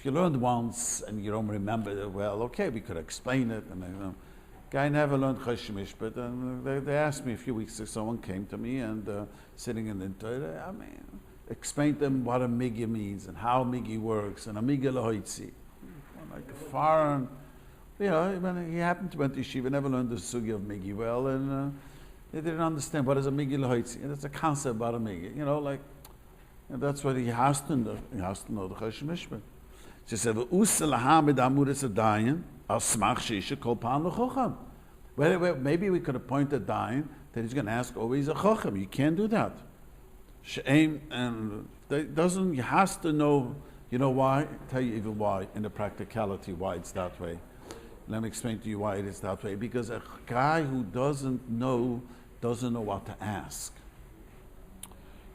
if you learned once and you don't remember it well, okay, we could explain it. And guy never learned Choshen Mishpat, and they asked me a few weeks ago. Someone came to me and sitting in the Torah, explained to them what a migi means and how migi works and a migi lahoitzi, like a foreign. When he happened to went to yeshiva, never learned the sugi of migi well, and they didn't understand what is a migi lahoitzi. And it's a concept about a migi, and that's what he has to know. He has to know the Choshen Mishpat. She said, well, maybe we could appoint a dayan that he's going to ask always a chacham. You can't do that. And he has to know, why? I'll tell you even why, in the practicality, why it's that way. Let me explain to you why it is that way. Because a guy who doesn't know what to ask.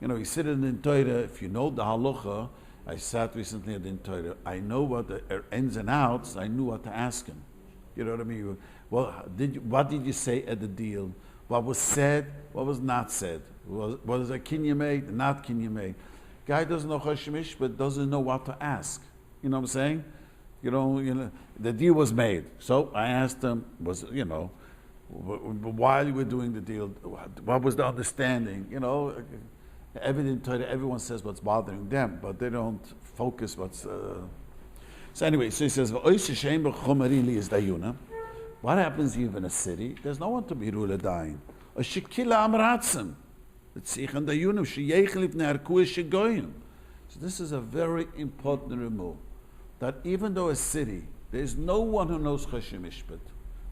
You sit in the Torah, if you know the halacha, I sat recently at the Torah, I know what the ins and outs, I knew what to ask him. You know what I mean? Well, what did you say at the deal? What was said, what was not said? Was a kinyan made, not kinyan made? Guy doesn't know Choshen Mishpat, but doesn't know what to ask. You know what I'm saying? The deal was made. So I asked him, while you were doing the deal, what was the understanding? Everyone says what's bothering them, but they don't focus what's. So anyway, so he says, what happens if in a city? There's no one to be rule dying. So this is a very important remove. That even though a city, there is no one who knows Choshen Mishpat.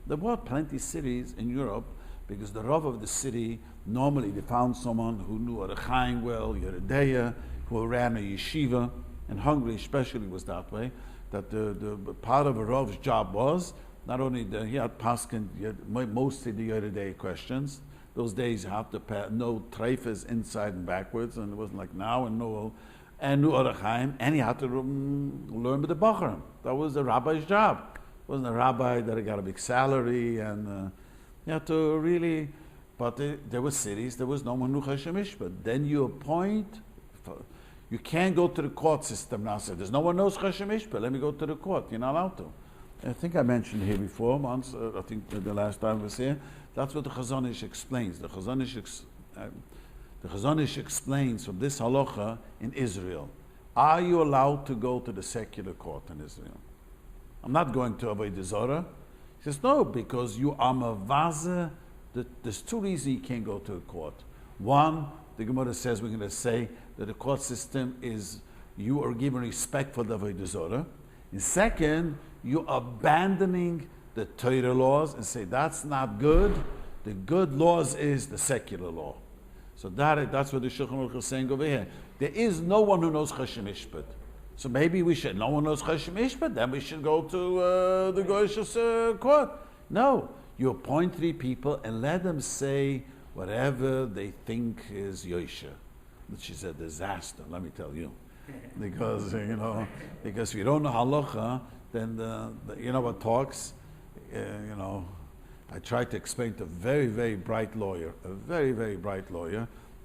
There were plenty of cities in Europe, because the Rav of the city, normally they found someone who knew Chaim well, Yeredeya, who ran a yeshiva, and Hungary especially was that way, that the part of a Rav's job was, not only he had Paskin, mostly the Yeredeya questions. Those days you have to know treifas inside and backwards, and it wasn't like now, and knew Chaim, and he had to learn with the Bacharim. That was the rabbi's job. It wasn't a rabbi that got a big salary, and you had to really, but there were cities, there was no one who knew Choshen Mishpat. Then you appoint, you can't go to the court system now. Say, there's no one knows Choshen Mishpat, let me go to the court. You're not allowed to. I think I mentioned here before once, I think the last time I was here, that's what the Chazon Ish explains. The Chazon Ish explains from this halacha in Israel. Are you allowed to go to the secular court in Israel? I'm not going to Avodah Zarah. He says, no, because you are mavaze. There's two reasons you can't go to a court. One, the Gemara says we're going to say that the court system is, you are giving respect for the Avodah Zarah. And second, you're abandoning the Torah laws and say that's not good. The good laws is the secular law. So that's what the Shulchan Aruch is saying over here. There is no one who knows Choshen Mishpat. So maybe we should, no one knows Choshen Mishpat, then we should go to the Goyish's court. No, you appoint 3 people and let them say whatever they think is Yosha, which is a disaster, let me tell you. Because, because if you don't know halacha, then what talks, I tried to explain to a very, very bright lawyer,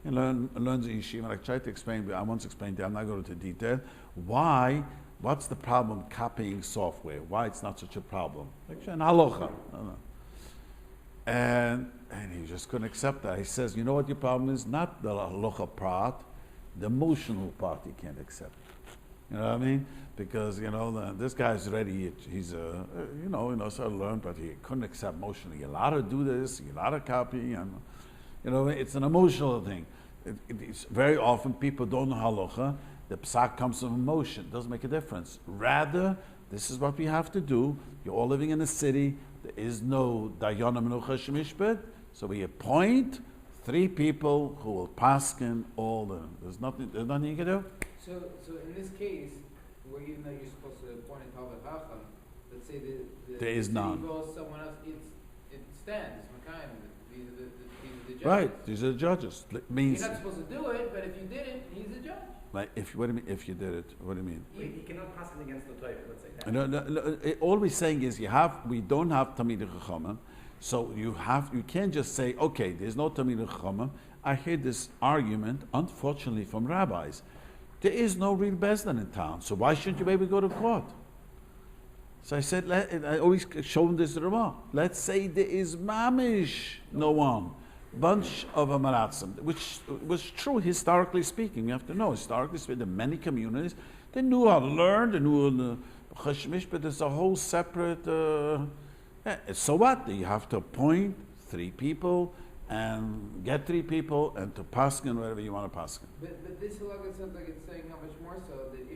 and learns in yeshiva, and I tried to explain, I once explained to him, I'm not going into detail, what's the problem copying software? Why it's not such a problem? Actually, in halacha. And he just couldn't accept that. He says, you know what your problem is? Not the halacha part, the emotional part he can't accept. You know what I mean? Because, this guy's ready, he's, so learned, but he couldn't accept emotionally. You're allowed to do this, you're allowed to copy, and, it's an emotional thing. It's very often people don't know halacha, the psak comes from emotion, it doesn't make a difference. Rather, this is what we have to do. You're all living in a city, there is no Dayanim no Choshen Mishpat, so we appoint 3 people who will paskin all the, there's nothing you can do. So in this case, where even though you're supposed to appoint a Tauber Chacham, let's say there is none. Someone else, it stands, it's Makayim, these are the judges. Right, these are the judges. Means you're not supposed to do it, but if you did it, he's the judge. Like what do you mean? If you did it, what do you mean? He cannot pass it against the Torah. Let's say that. No, all we're saying is we don't have Talmidei Chachamim, so you can't just say, okay, there's no Talmidei Chachamim. I hear this argument, unfortunately, from rabbis. There is no real Bezdin in town, so why shouldn't you maybe go to court? So I said, I always show him this Ramah. Let's say there is mamish, no one. Bunch of Amaratzim, which was true historically speaking. You have to know, historically speaking, in many communities, they knew how to learn, they knew the Chashmish, but there's a whole separate. So what? You have to appoint 3 people and get 3 people and to paskin whatever you want to paskin. But this halacha sounds like it's saying how much more so that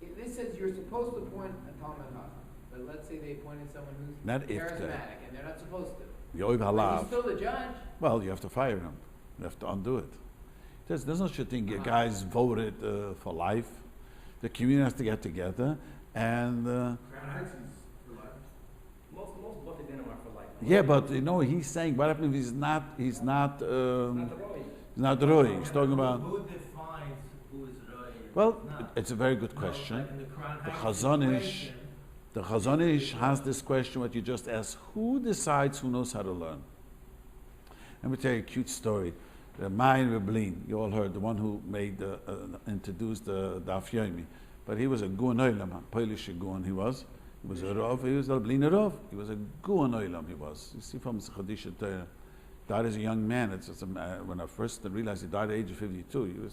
if this says you're supposed to appoint a Talmud Chacham, but let's say they appointed someone who's Not charismatic and they're not supposed to. Yoiv But halav. he's still the judge. Well, you have to fire him. You have to undo it. There's no such a thing. You guys voted for life. The community has to get together and. Most what they didn't for life. Yeah, but he's saying what happens if he's not Roy. He's talking about. Who defines who is Roy? Well, it's a very good question. The Chazon Ish has this question what you just asked. Who decides who knows how to learn? Let me tell you a cute story. The Mayin Reblin, you all heard, the one who introduced the Daf Yomi. But he was a Guan Olam, Polish Guan he was. He was a Rav, he was a Blin Rav. He was a Guan Olam, he was. You see from Chadisha Torah, died as a young man. When I first realized he died at the age of 52.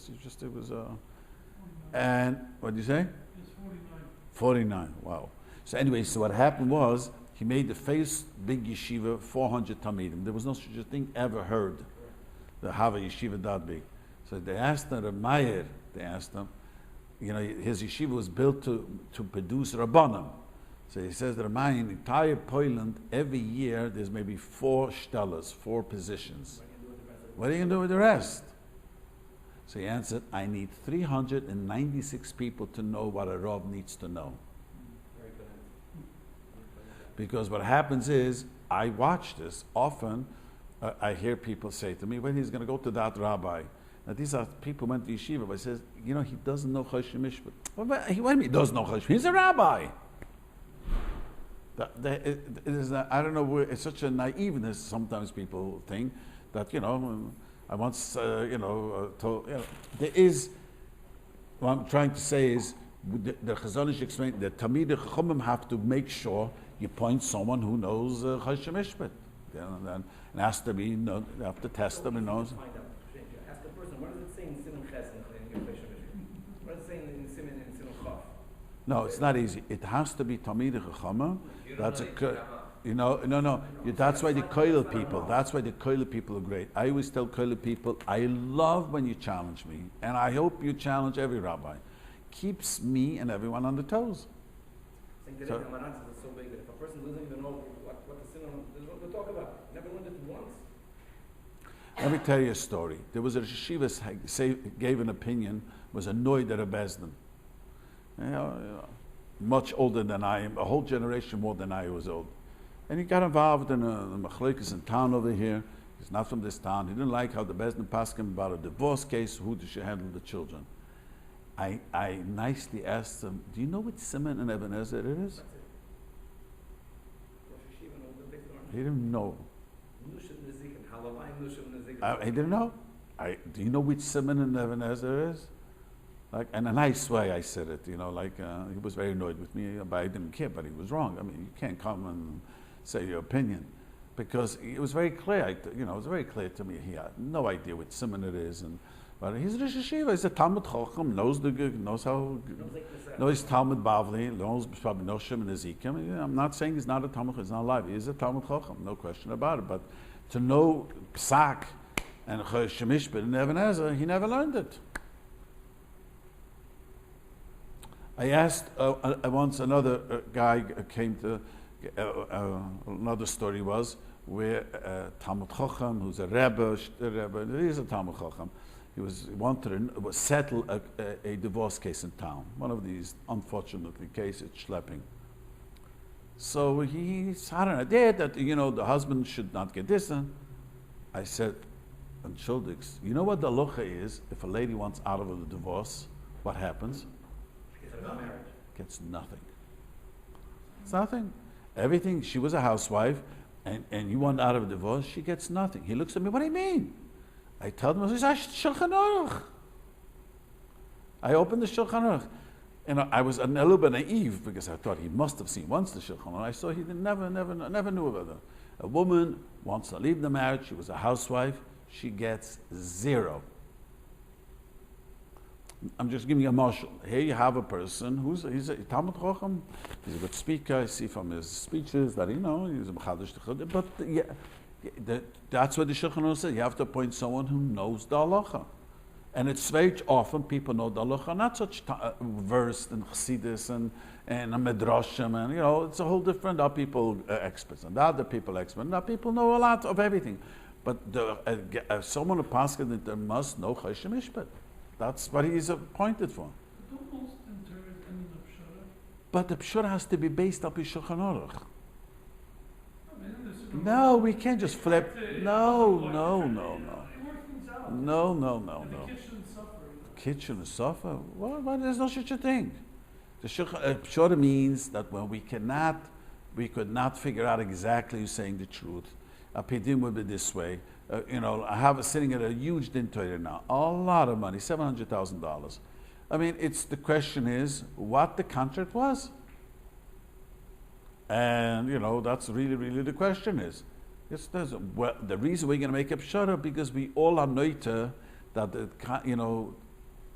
And what did you say? He's 49. 49, wow. So anyway, so what happened was, he made the first big yeshiva, 400 Talmidim. There was no such a thing ever heard, the have a yeshiva that big. So they asked the Mayer, his yeshiva was built to produce Rabbanim. So he says that in the entire Poland, every year there's maybe 4 shtellas, 4 positions. What are you going to do with the rest? So he answered, I need 396 people to know what a Rav needs to know. Because what happens is, I watch this often. I hear people say to me, "Well, he's going to go to that rabbi." Now these are people who went to yeshiva, but he says, he doesn't know Choshen Mishpat. What do you mean he doesn't know Choshen? He's a rabbi. I don't know. It's such a naiveness. Sometimes people think that I once told. There is. What I'm trying to say is, the Chazon Ish explained that Tamid Chachomim have to make sure you point someone who knows Choshen Mishpat. And it has to be, you have to test them and knows. Ask the person, what does it say in Simon Ches in your Choshen Mishpat? What does it say in Simon Chaf? No, it's not easy. It has to be Tamid Chachomim. That's no. That's why the Koil people. That's why the Koil people are great. I always tell Koil people, I love when you challenge me, and I hope you challenge every rabbi. Keeps me and everyone on the toes. The Amaranth is so big that if a person doesn't even know what the sin to talk about, never learned it once. Let me tell you a story. There was a yeshiva gave an opinion, was annoyed at a bezdin. Much older than I am, a whole generation more than I was old. And he got involved in a machlokes in town over here. He's not from this town. He didn't like how the bezdin passed him about a divorce case, who should handle the children. I nicely asked him, do you know which Simon and Ebenezer it is? He didn't know. He didn't know. Do you know which Simon and Ebenezer is? In a nice way I said it, he was very annoyed with me, but I didn't care, but he was wrong. I mean, you can't come and say your opinion. Because it was very clear, it was very clear to me, he had no idea which Simon it is. But he's a Rosh Yeshiva, he's a Talmud Chacham, knows Talmud Bavli, knows probably Noshim and Ezekiel. I'm not saying he's not a Talmud Chacham, he's not alive. He is a Talmud Chacham, no question about it. But to know Psak and Choshen Mishpat and Ebenezer, he never learned it. I asked once another guy came to, another story was where Talmud Chacham, who's a Rebbe, he is a Talmud Chacham. He wanted to settle a divorce case in town. One of these, unfortunately, cases, schlepping. So he had an idea that, the husband should not get this. And I said, and Shuldix, you know what the halacha is? If a lady wants out of a divorce, what happens? Gets nothing. It's nothing. Everything, she was a housewife, and you want out of a divorce, she gets nothing. He looks at me, what do you mean? I tell him, Shulchan Aruch. I opened the Shulchan Aruch. I was a little bit naive because I thought he must have seen once the Shulchan Aruch. I saw he never knew about it. A woman wants to leave the marriage. She was a housewife. She gets 0. I'm just giving you a marshal. Here you have a person he's a Talmud Chacham. He's a good speaker. I see from his speeches that he's a Mechadish T'chud. But that's what the Shulchan Aruch said. You have to appoint someone who knows the halacha. And it's very often people know the halacha, not such versed in Chassidus and a Midrashim, and it's a whole different. There are people experts, and other people experts, and people know a lot of everything. But someone who passes that there must know Choshen Mishpat. That's what he is appointed for. Don't most interpret in the Pshara? But the Pshara has to be based up in Shulchan Aruch. I mean, No, we can't just flip. No. Work things out. No. And the kids shouldn't suffer. Kitchen is suffer. Well, there's no such a thing. The Pshara means that when we could not figure out exactly who's saying the truth. A pidim would be this way. I have sitting at a huge din Torah now, a lot of money, $700,000. I mean, the question is what the contract was, and that's really the question is. The reason we're going to make a pshara because we all are noita that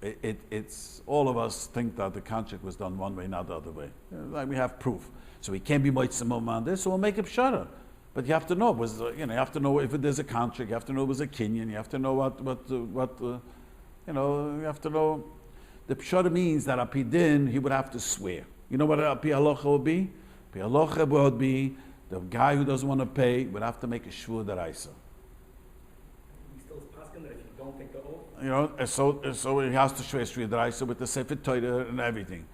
it's all of us think that the contract was done one way, not the other way. Like we have proof, so we can't be moitzim on this. So we'll make a pshara. But you have to know you have to know if there's a contract. You have to know it was a kinyan. You have to know you have to know. The pshara means that apidin he would have to swear. You know what api halacha would be? Api halacha would be the guy who doesn't want to pay would have to make a shvur deraisa. He still is asking that if you don't take the oath. So he has to swear shvur deraisa with the sefer Torah and everything.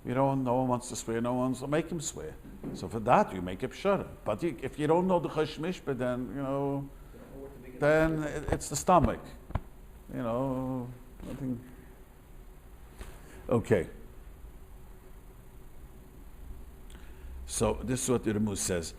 No one wants to swear. No one wants to make him swear. So for that, you make a pshara. But if you don't know the Choshen Mishpat, then it's the stomach. Nothing. Okay. So this is what the Ramuz says.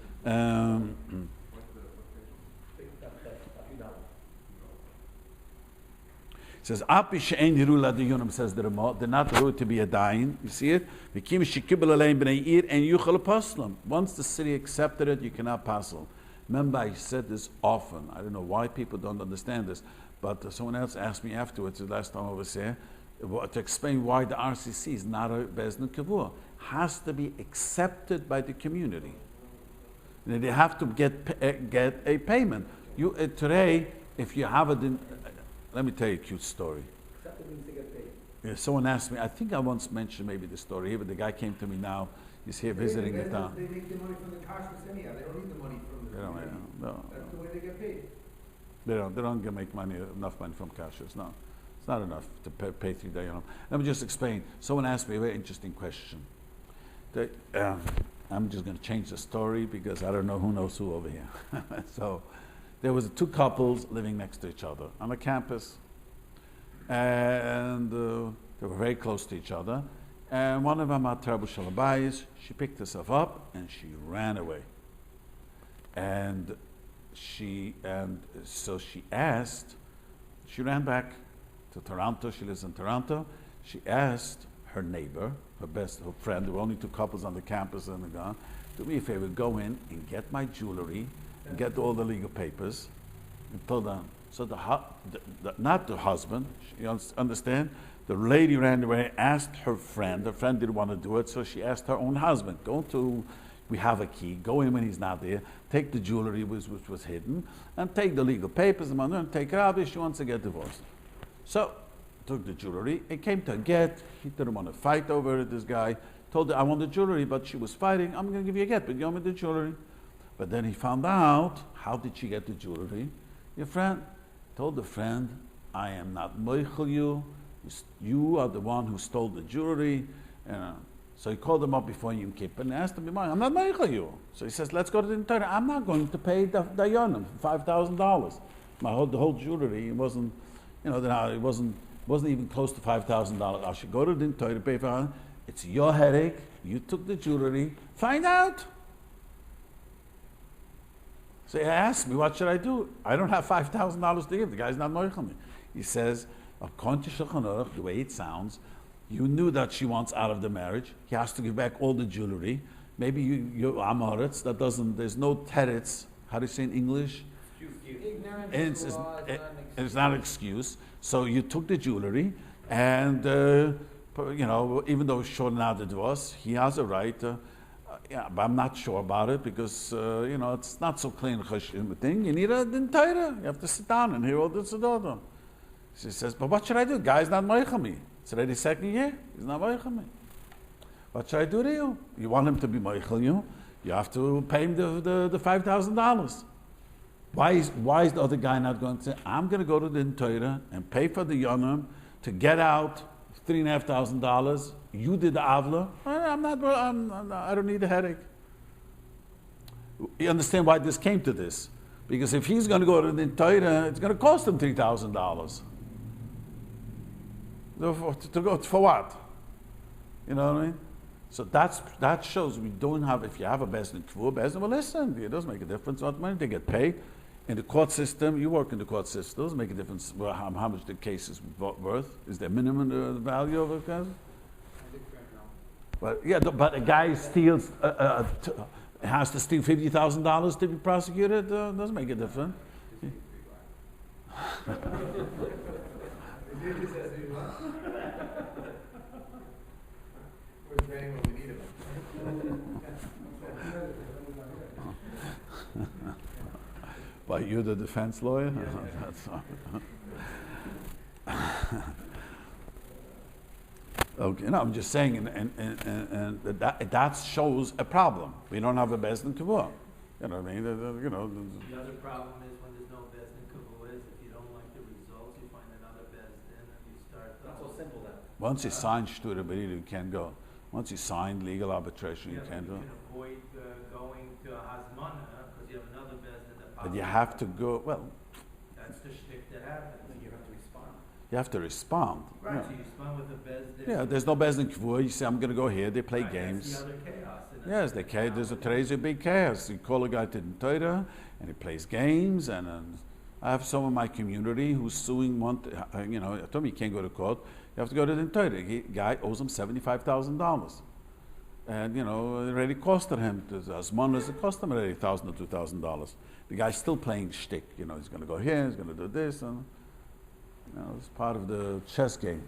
Says Api she'en hirula Dayanim, says the Ramah. They're not ruled to be a dayan. You see it? V'kim shekibel alein b'nei ir and yuchal paslam. Once the city accepted it, you cannot passel. Remember, I said this often. I don't know why people don't understand this, but someone else asked me afterwards the last time I was here to explain why the RCC is not a bezdin kavua. Has to be accepted by the community. And they have to get a payment. Today, if you have it in. Let me tell you a cute story. Accepted means to get paid. Yeah, someone asked me, I think I once mentioned maybe the story here, but the guy came to me now, he's here visiting the town. They make the money from the kashrus anyhow. They don't need the money from the community. No. That's the way they get paid. They don't make enough money from kashrus, no. It's not enough to pay through Dayanim. Let me just explain. Someone asked me a very interesting question. I'm just going to change the story because I don't know who knows who over here. So, there was 2 couples living next to each other on a campus, and they were very close to each other. And one of them had terrible shalabayis. She picked herself up and she ran away. So she ran back to Toronto. She lives in Toronto. She asked her neighbor, her friend. There were only 2 couples on the campus, and they're gone. Do me a favor, go in and get my jewelry. Get all the legal papers and pull down. So not the husband, you understand? The lady ran away, asked her friend didn't want to do it, so she asked her own husband, we have a key, go in when he's not there, take the jewelry which was hidden, and take the legal papers and take her out if she wants to get divorced. So, took the jewelry, it came to a get, he didn't want to fight over it, this guy, told her, I want the jewelry, but she was fighting, I'm going to give you a get, but give me the jewelry. But then he found out, how did she get the jewelry? Your friend told the friend, I am not moichel you. You are the one who stole the jewelry. So he called him up before Yom Kippur and asked him, I'm not moichel you. So he says, let's go to the Torah. I'm not going to pay the Dayanim $5,000. The whole jewelry, it wasn't, it wasn't even close to $5,000. I should go to the Torah to pay for it. It's your headache. You took the jewelry. Find out. So he asked me, what should I do? I don't have $5,000 to give. The guy's not moichel me. He says, according to Shulchan Aruch, the way it sounds, You knew that she wants out of the marriage. He has to give back all the jewelry. Maybe you Amoritz, that doesn't, there's no teretz. How do you say in English? Ignorance of the law is not an excuse. It's not an excuse. So you took the jewelry, and even though Shor now the divorce, he has a right. But I'm not sure about it because it's not so clean thing. You need a din Torah. You have to sit down and hear all this and She says, but what should I do? Guy's not moicha me. It's already second year. He's not moicha me. What should I do to you? You want him to be moichel you? You have to pay him the $5,000. Why is the other guy not going to say, I'm going to go to the Torah and pay for the Yonim to get out $3,500? You did the avla. I don't need a headache. You understand why this came to this? Because if he's going to go to the Torah, it's going to cost him $3,000. To go for what? You know what I mean? So that shows we don't have. If you have a bezdin kvur, bezdin will listen. It doesn't make a difference what money they get paid. In the court system, you work in the court system. It doesn't make a difference how much the case is worth. Is there minimum value of a case? But a guy steals, has to steal $50,000 to be prosecuted. Doesn't make a difference. We're training when we need him. But you're the defense lawyer? That's all. Okay, no, I'm just saying, and that shows a problem. We don't have a bezdin kavua. You know what I mean? The other problem is when there's no bezdin kavua is if you don't like the results, you find another bezdin and you start. Not so simple then. Once you sign shtura b'rida, you can't go. Once you sign legal arbitration, you can't You go. can avoid going to a hazmana because you have another bezdin that pops But you up. have to go. Well, That's the shtick that happens. You have to respond. you have to respond. Right, Yeah. so you respond with a bezdin. Yeah, there's no bezdin kavua. You say, I'm going to go here. They play Right, games. That's the other chaos. Yes, there's a big chaos. You call a guy to the Torah, and he plays games, and I have some of my community who's suing I told me you can't go to court. You have to go to the Torah. Guy owes him $75,000. And, it already costed him, as much as it cost him already $1,000 or $2,000. The guy's still playing shtick. He's going to go here, he's going to do this, and, it's part of the chess game.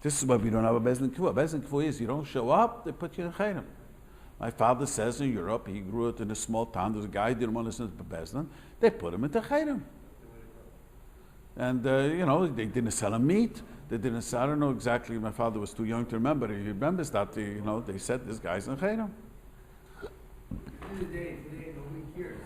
This is why we don't have a bezdin kavua. Bezdin kavua is you don't show up, they put you in chayrim. My father says in Europe, he grew up in a small town, there's a guy who didn't want to listen to bezdin, they put him into chayrim. And, they didn't sell him meat. They didn't sell, I don't know exactly, my father was too young to remember. He remembers that, they said this guy's in chayrim. Today, nobody cares.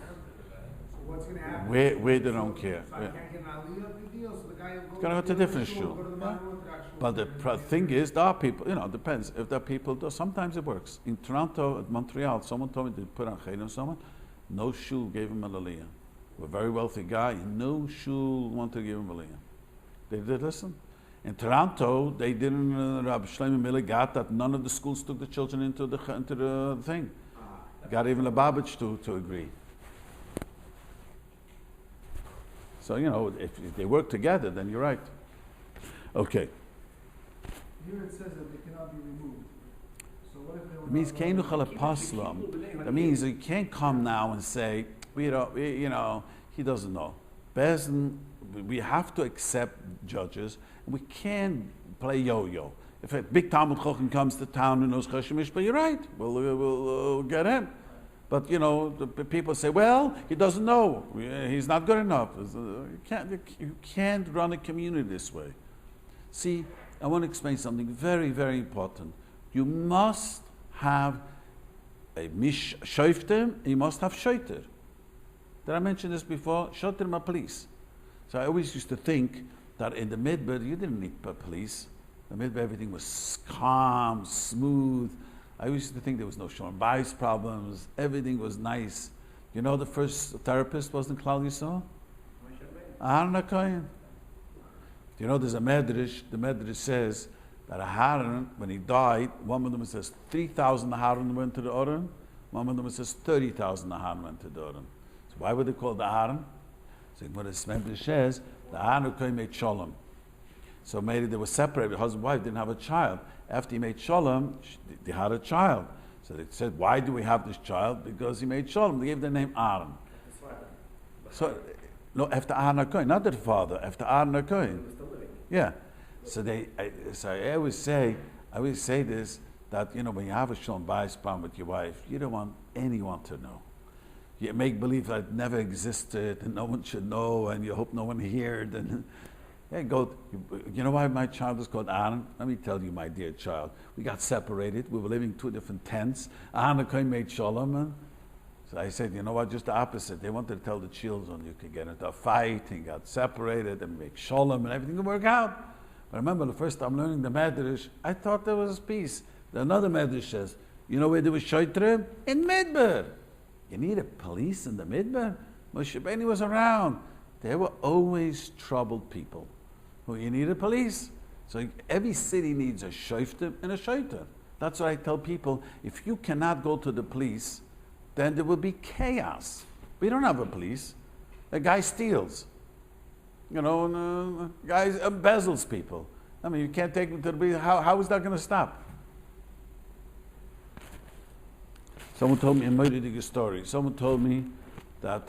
So what's going to happen? Where they don't care. If I can't get an aliyah, big deal. So the guy will Gonna go to a different shul. go to the Yeah. Modern Orthodox shul. But the thing is, there are people, it depends. If there are people, sometimes it works. In Toronto, at Montreal, someone told me they put on chayrim someone, no shul gave him a aliyah. A very wealthy guy, no shul wanted to give him a aliyah. They did listen. In Toronto, they didn't, Rabbi Shlomo Miller got that none of the schools took the children into the thing. Got even Lubavitch to agree. So, if they work together, then you're right. Okay. Here it says that they cannot be removed. So what if they were It means not keinu allowed? chalapaslam. That means you can't come now and say, he doesn't know. Bezdin, we have to accept judges. We can't play yo-yo. If a big Talmud Chochem comes to town who knows Choshen Mishpah, you're right. We'll get him. But the people say, well, he doesn't know. He's not good enough. You can't run a community this way. See, I want to explain something very, very important. You must have a shoftim, you must have shoiter. Did I mention this before? Shoter ma police. So I always used to think that in the midbar you didn't need police. The midbar everything was calm, smooth. I used to think there was no Shalom Bayis problems. Everything was nice. The first therapist wasn't Klal Yisrael? Aharon HaKohen. There's a medrash. The medrash says that Aharon, when he died, one of them says 3,000 Aharon went to the Oren. One of them says 30,000 Aharon went to the Oren. So why were they called the Aharon? So what this medrash says, the Aharon HaKohen made Shalom. So maybe they were separated. Husband and wife didn't have a child. After he made shalom, they had a child. So they said, why do we have this child? Because he made shalom. They gave the name Aaron. So, no, after Aaron HaKohen, not the father, after Aaron HaKohen. Yeah. So I always say this, that, when you have a shalom bayis problem with your wife, you don't want anyone to know. You make believe that it never existed and no one should know and you hope no one heard. And you know why my child is called Aaron? Let me tell you, my dear child. We got separated. We were living in 2 different tents. Aaron HaKohen made shalom. So I said, you know what, just the opposite. They wanted to tell the children you could get into a fight and got separated and make shalom and everything would work out. I remember the first time learning the Medrash, I thought there was peace. Another Medrash says, you know where there was Shoitrim? In Midbar. You need a police in the Midbar? Moshe Rabbeinu was around. There were always troubled people. Well, you need a police. So every city needs a Shoiftim and a Shoiter. That's what I tell people. If you cannot go to the police, then there will be chaos. We don't have a police. A guy steals. Guy embezzles people. I mean, you can't take him to the police. How is that going to stop? Someone told me a Moedige story. Someone told me that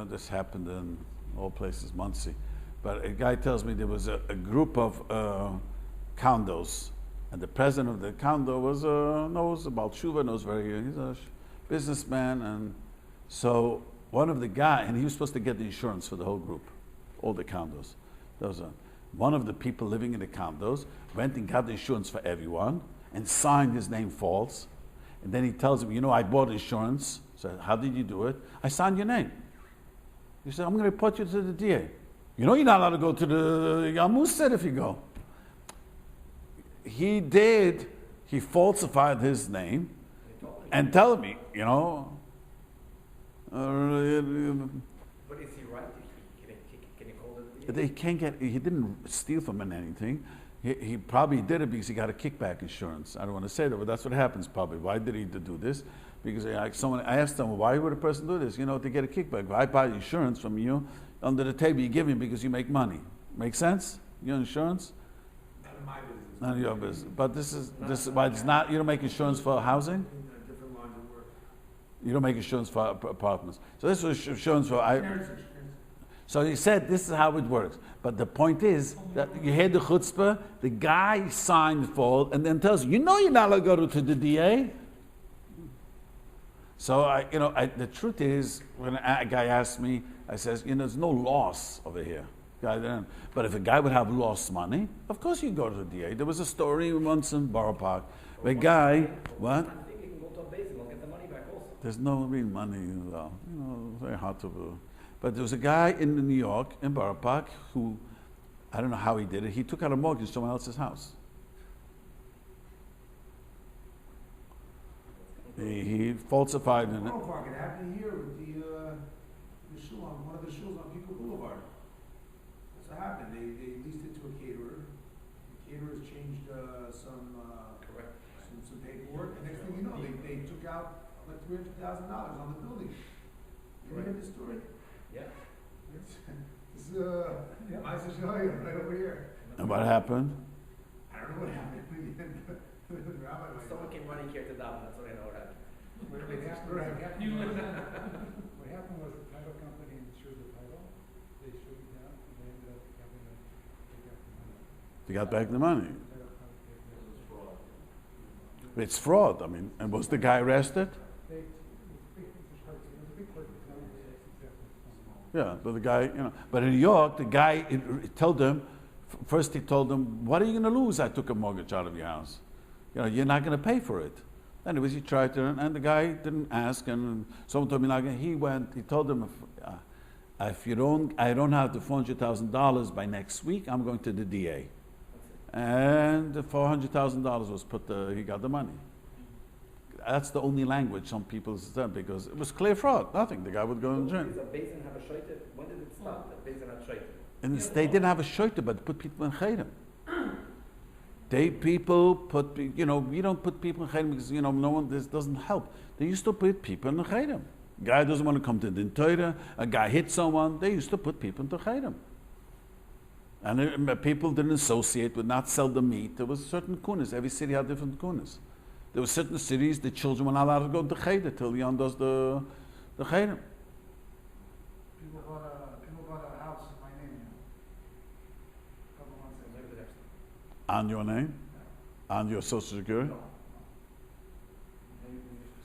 this happened in all places, Muncie. But a guy tells me there was a group of condos, and the president of the condo was knows about Shuva, he's a businessman, and so one of the guy, and he was supposed to get the insurance for the whole group, all the condos. One of the people living in the condos went and got the insurance for everyone and signed his name false. And then he tells him, I bought insurance. So how did you do it? I signed your name. He said, I'm going to report you to the DA. You're not allowed to go to the Yamus said if you go. He falsified his name and tell me, But is he right? Can he call it? He didn't steal from him anything. He probably did it because he got a kickback insurance. I don't want to say that, but that's what happens probably. Why did he do this? Because I asked them, why would a person do this? To get a kickback. If I buy insurance from you, under the table you give me because you make money. Make sense? Your insurance? Not in my business. None of your business. But this is why it's not, you don't make insurance for housing? Different lines of work. You don't make insurance for apartments. So this was insurance for... So he said, this is how it works. But the point is that you hear the chutzpah, the guy signed for it, and then tells you, you're not allowed to go to the DA. So the truth is, when a guy asked me, I says, there's no loss over here. But if a guy would have lost money, of course you go to the DA. There was a story once in Borough Park. The guy, what? I think you can go to a base and we'll get the money back also. There's no real money, very hard to do. But there was a guy in New York, in Borough Park, who, I don't know how he did it, he took out a mortgage to someone else's house. He falsified in it. Borough Park, it happened here with the shul on one of the shuls on Pico Boulevard. That's what happened. They leased it to a caterer. The caterers changed some paperwork, and next thing you know, they took out like $300,000 on the building. You heard this story? Yeah. It's I should show you right over here. And what happened? I don't know what happened. Someone came running here to Daven, that's what I know what happened. What happened was the title company insured the title. They showed it down, and they ended up having to take out the money. They got back the money. The title company paid for it. It's fraud. And was the guy arrested? It was a big court. Yeah, but the guy, But in New York, the guy told them, first he told them, what are you going to lose? I took a mortgage out of your house. You're not going to pay for it. Anyways, he tried to, and the guy didn't ask, and someone told me, he told them, if I don't have the $400,000 by next week, I'm going to the DA. And the $400,000 was he got the money. That's the only language some people said, because it was clear fraud, nothing. The guy would go in jail. Does a basin have a shoiter? When did it stop? The basin had shoiter. And they didn't have a shoiter, but put people in chayrim. We don't put people in chayrim because, no one, this doesn't help. They used to put people in the chayrim. Guy doesn't want to come to the Torah, a guy hit someone, they used to put people into chayrim. And people didn't associate with not sell the meat. There was certain kunas. Every city had different kunas. There were certain cities the children were not allowed to go to cheder till the young does the cheder. People bought a house in my name, a couple months ago. On your name? On your social security? No. They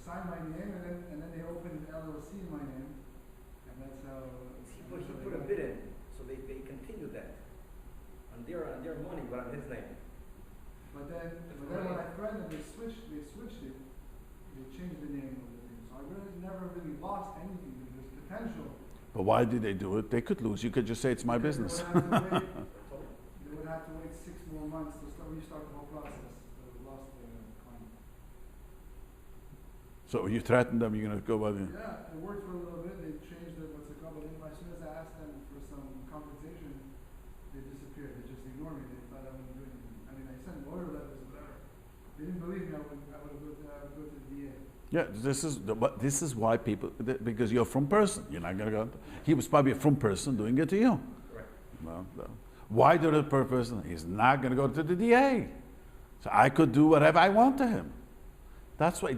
signed my name and then they opened an LLC in my name, and that's how. But he put a bid in, so they continued that. On their money, but on his name. But then when I threatened them, they switched it. They changed the name of the thing. So I really never really lost anything. There's potential. But why did they do it? They could lose. You could just say it's my business. They would have to wait 6 more months to restart the whole process. So we lost the claim. So you threatened them, you're going to go by the... Yeah, it worked for a little bit. They changed it, what's it called? But then as soon as I asked them for some compensation, they disappeared. They just ignored me. They thought I wouldn't do anything. I mean, I sent lawyer letters, whatever. They didn't believe me. I would go to the DA. Yeah, this is why people, because you're from person. You're not going to go... He was probably a from person doing it to you. Correct. Well, why do it per person? He's not going to go to the DA. So I could do whatever I want to him. That's why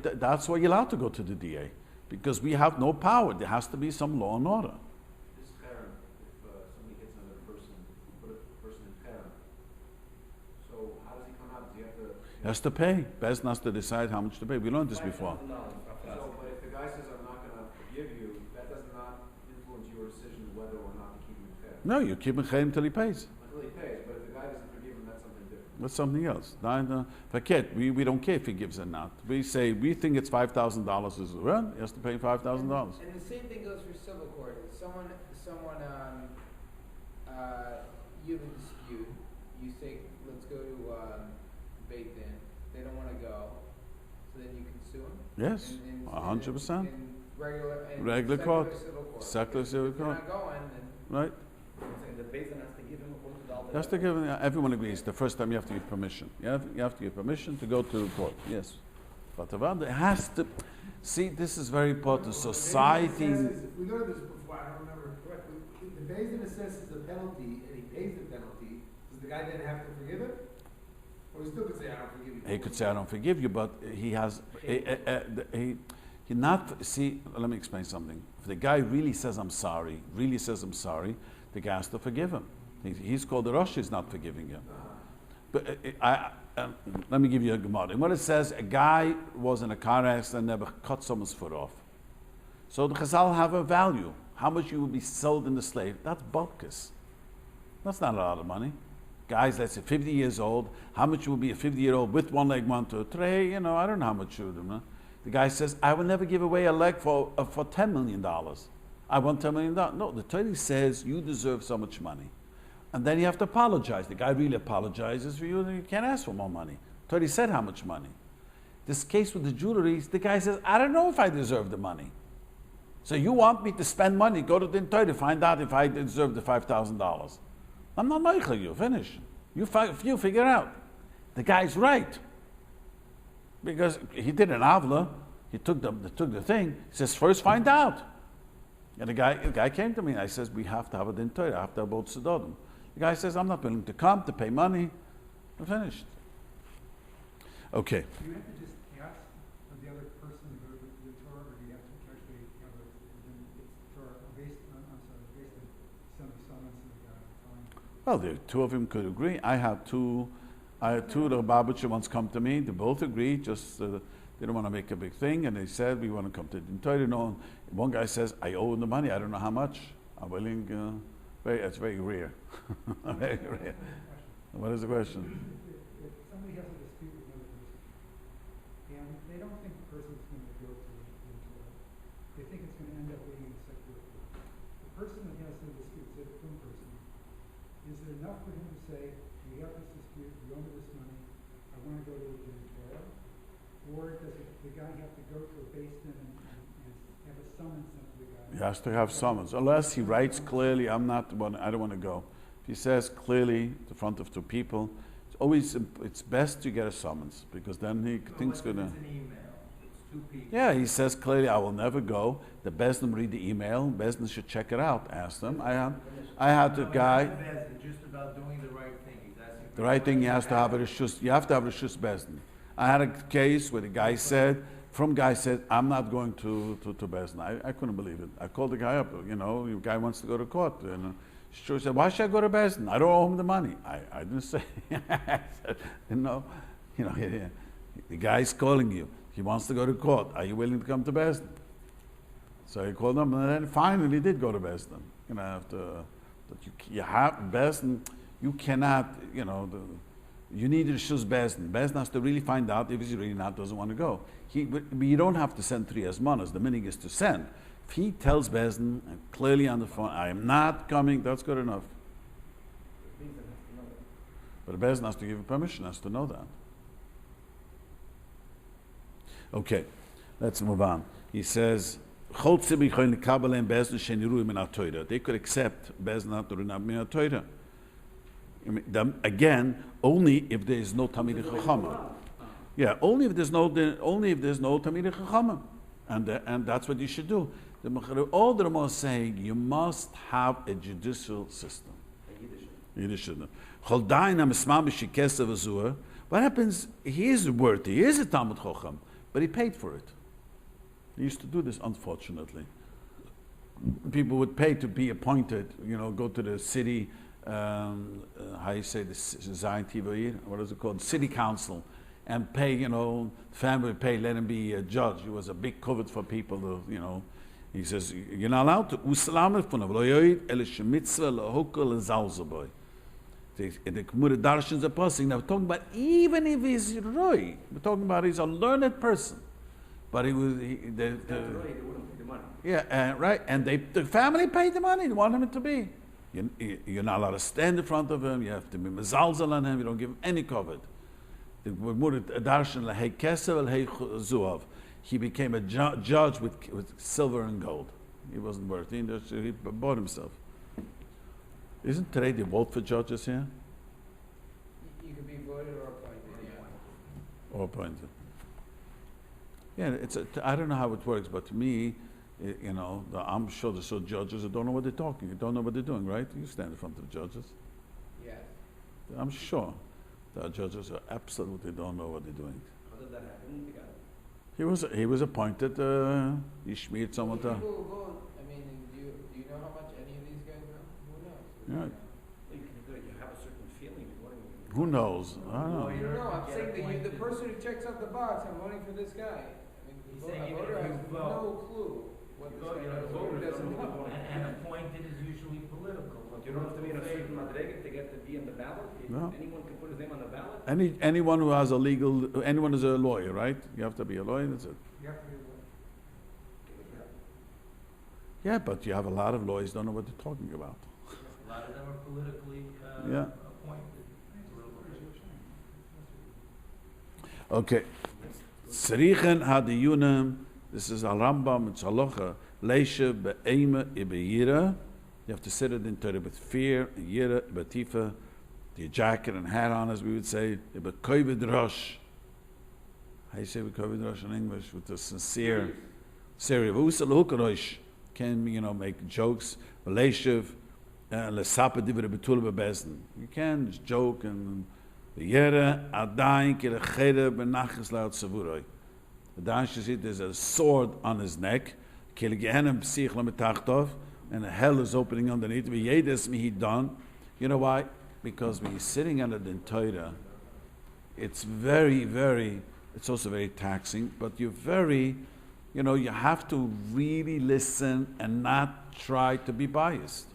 you're allowed to go to the DA. Because we have no power. There has to be some law and order. This is Karen, if somebody hits another person, put a person in Karen. So how does he come out? Does he have to... He has to pay. Bezdin has to decide how much to pay. We learned this before. $5,000. So, but if the guy says, I'm not going to forgive you, that does not influence your decision whether or not to keep him in Karen. No, you keep him chayim until he pays. Until he pays, but if the guy doesn't forgive him, that's something different. That's something else. We don't care if he gives or not. We say, we think it's $5,000 is well, he has to pay $5,000. And the same thing goes for civil court. Someone, you have a dispute. You say, let's go to Beit Din. They don't want to go, so then you can sue them. Yes, In 100%. in Regular court. civil court. Secular civil If you're court. not going, then Right? The basin has to give him according to the Alter Has to give, everyone agrees. The first time you have to give permission. You have to give permission to go to court. Yes. But it has to. See, this is very important. Society. We learned this before. I don't remember correctly. If the Beis Din assesses a penalty and he pays the penalty, does the guy then have to forgive it? Or he still could say, I don't forgive you? He could say, I don't forgive you, but he has. He not. See, let me explain something. If the guy really says, I'm sorry, the guy has to forgive him. He's called the Rosh, he's not forgiving him. But let me give you a Gemara. And what it says, a guy was in a car accident and never cut someone's foot off. So the Chazal have a value. How much you would be sold in the slave? That's bulkus. That's not a lot of money. Guys, let's say 50 years old, how much would be a 50-year-old with one leg, one to a tray? I don't know how much you would have. The guy says, I will never give away a leg for $10 million. I want $10 million. No, the Torah says you deserve so much money. And then you have to apologize. The guy really apologizes for you, and you can't ask for more money. Torah said how much money. This case with the jewelry, the guy says, I don't know if I deserve the money. So you want me to spend money, go to the Torah to find out if I deserve the $5,000. I'm not meichel you, finish. You figure out. The guy's right. Because he did an avla, he took the thing, he says, first find out. And the guy came to me and I says, we have to have a din Torah, I have to have both sedodim. The guy says, I'm not willing to come, to pay money. I'm finished. Okay. Do you have to just ask the other person to go to the Torah, or do you have to actually have it's Torah based on some summons and time? Well, the two of them could agree. I had two the Babich once come to me. They both agreed. Just they don't want to make a big thing, and they said we want to come to the Torah. No, one guy says I owe him the money. I don't know how much. I'm willing. It's very rare. Very rare. What is the question? If somebody has a dispute with another person, and they don't think the person's going to go to the Torah, they think it's going to end up being in the secular court. The person that has the dispute, say the twin person, is there enough for him to say, we have this dispute, you owe me this money, I want to go to the Torah? Or does the guy have to go to a basement and have a summons sent to the guy? He has to have summons, unless he writes clearly, I don't want to go. If he says clearly in front of two people, it's best to get a summons, because then he thinks But gonna. it's an email, it's 2 two people. Yeah, he says clearly, I will never go. The Bezdin read the email. Bezdin should check it out. Ask them. I had the No, guy. it's not Bezdin, just about doing the right thing. He's asking for The right thing, you advice. have to have a reshus. You have to have a reshus Bezdin. I had a case where the guy said, I'm not going to Bezdin. I couldn't believe it. I called the guy up. The guy wants to go to court. And he said, why should I go to Bezdin? I don't owe him the money. I didn't say. I said, the guy's calling you. He wants to go to court. Are you willing to come to Bezdin? So he called him, and then finally he did go to Bezdin. You have Bezdin. You cannot. You need to choose Bezdin. Bezdin has to really find out if he's really doesn't want to go. But you don't have to send 3 asmanas. The meaning is to send. If he tells Bezdin clearly on the phone, I am not coming, that's good enough. But Bezdin has to give you permission, has to know that. Okay, let's move on. He says, they could accept Bezdin again, only if there is no Tamid Chachama. Yeah, only if there's no Tamid Chachama, and that's what you should do. All the Rama is saying, you must have a judicial system. Yiddish. What happens? He is worthy. He is a Talmud Chacham, but he paid for it. He used to do this, unfortunately. People would pay to be appointed. Go to the city. How you say this? Zion TV? What is it called? City council, and pay. Family would pay. Let him be a judge. He was a big covet for people. To, He says you're not allowed to. The Gemara Darshans are passing. Now we're talking about even if he's Roy. We're talking about he's a learned person, but he was right. And the family paid the money. They want him to be. You're not allowed to stand in front of him. You have to be mezalzel on him. You don't give him any covet. The Gemara Darshan lahei kesev lahei zuav. He became a judge with silver and gold. He wasn't worthy. He bought himself. Isn't today the vote for judges here? You could be voted or appointed, yeah. Or appointed. Yeah, I don't know how it works, but to me, I'm sure there's some judges that don't know what they're talking. You don't know what they're doing, right? You stand in front of the judges. Yes. I'm sure the judges are absolutely don't know what they're doing. How did that happen? He was appointed. He schmeared someone to. People who vote, do you know how much any of these guys know? Who knows? Yeah. You have a certain feeling. Who knows? I don't know. I'm saying the person who checks out the box, I'm voting for this guy. He's A saying voter if has you vote, no clue what this guy knows, or who doesn't know. and appointed is usually political. You don't have to be in a certain madrega to get to be in the ballot. No. Anyone can put his name on the ballot. Anyone who has anyone who's a lawyer, right? You have to be a lawyer. That's it. You have to be aware. Yeah, but you have a lot of lawyers don't know what they're talking about. A lot of them are politically Yeah. appointed. Okay. Tzrichen hadiyunim. This is Al Rambam. It's Halacha. Leisha be'ema ibeyira. You have to sit it in Torah with fear, yira, batifa, the jacket and hat on, as we would say, bekovid rosh. How do you say bekovid rosh in English? With a sincere, serious. V'usal can make jokes. Leishiv, lesapa divre betul bebezdin. You can just joke and the yira adayin kilechere benachas laut savuroi. The Dayanim, there's a sword on his neck. Kil gehenem psich lametachtov. And the hell is opening underneath. You know why? Because when you're sitting under the Torah, it's very, very, it's also very taxing, but you're very, you have to really listen and not try to be biased.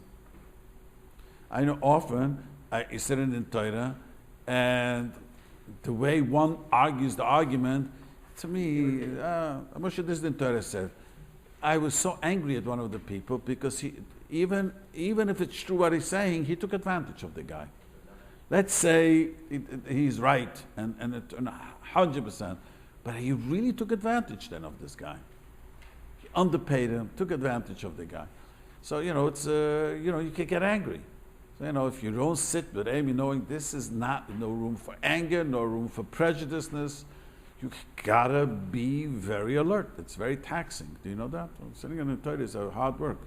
I know often you sit in the Torah, and the way one argues the argument, to me, I'm sure this is the Torah said. I was so angry at one of the people because he, even if it's true what he's saying, he took advantage of the guy. Let's say he's right and 100%, but he really took advantage then of this guy. He underpaid him, took advantage of the guy. So it's you can get angry. So if you don't sit with Amy knowing this is no room for anger, no room for prejudiceness, you gotta be very alert. It's very taxing. Do you know that? Sitting in the toilet is a hard work.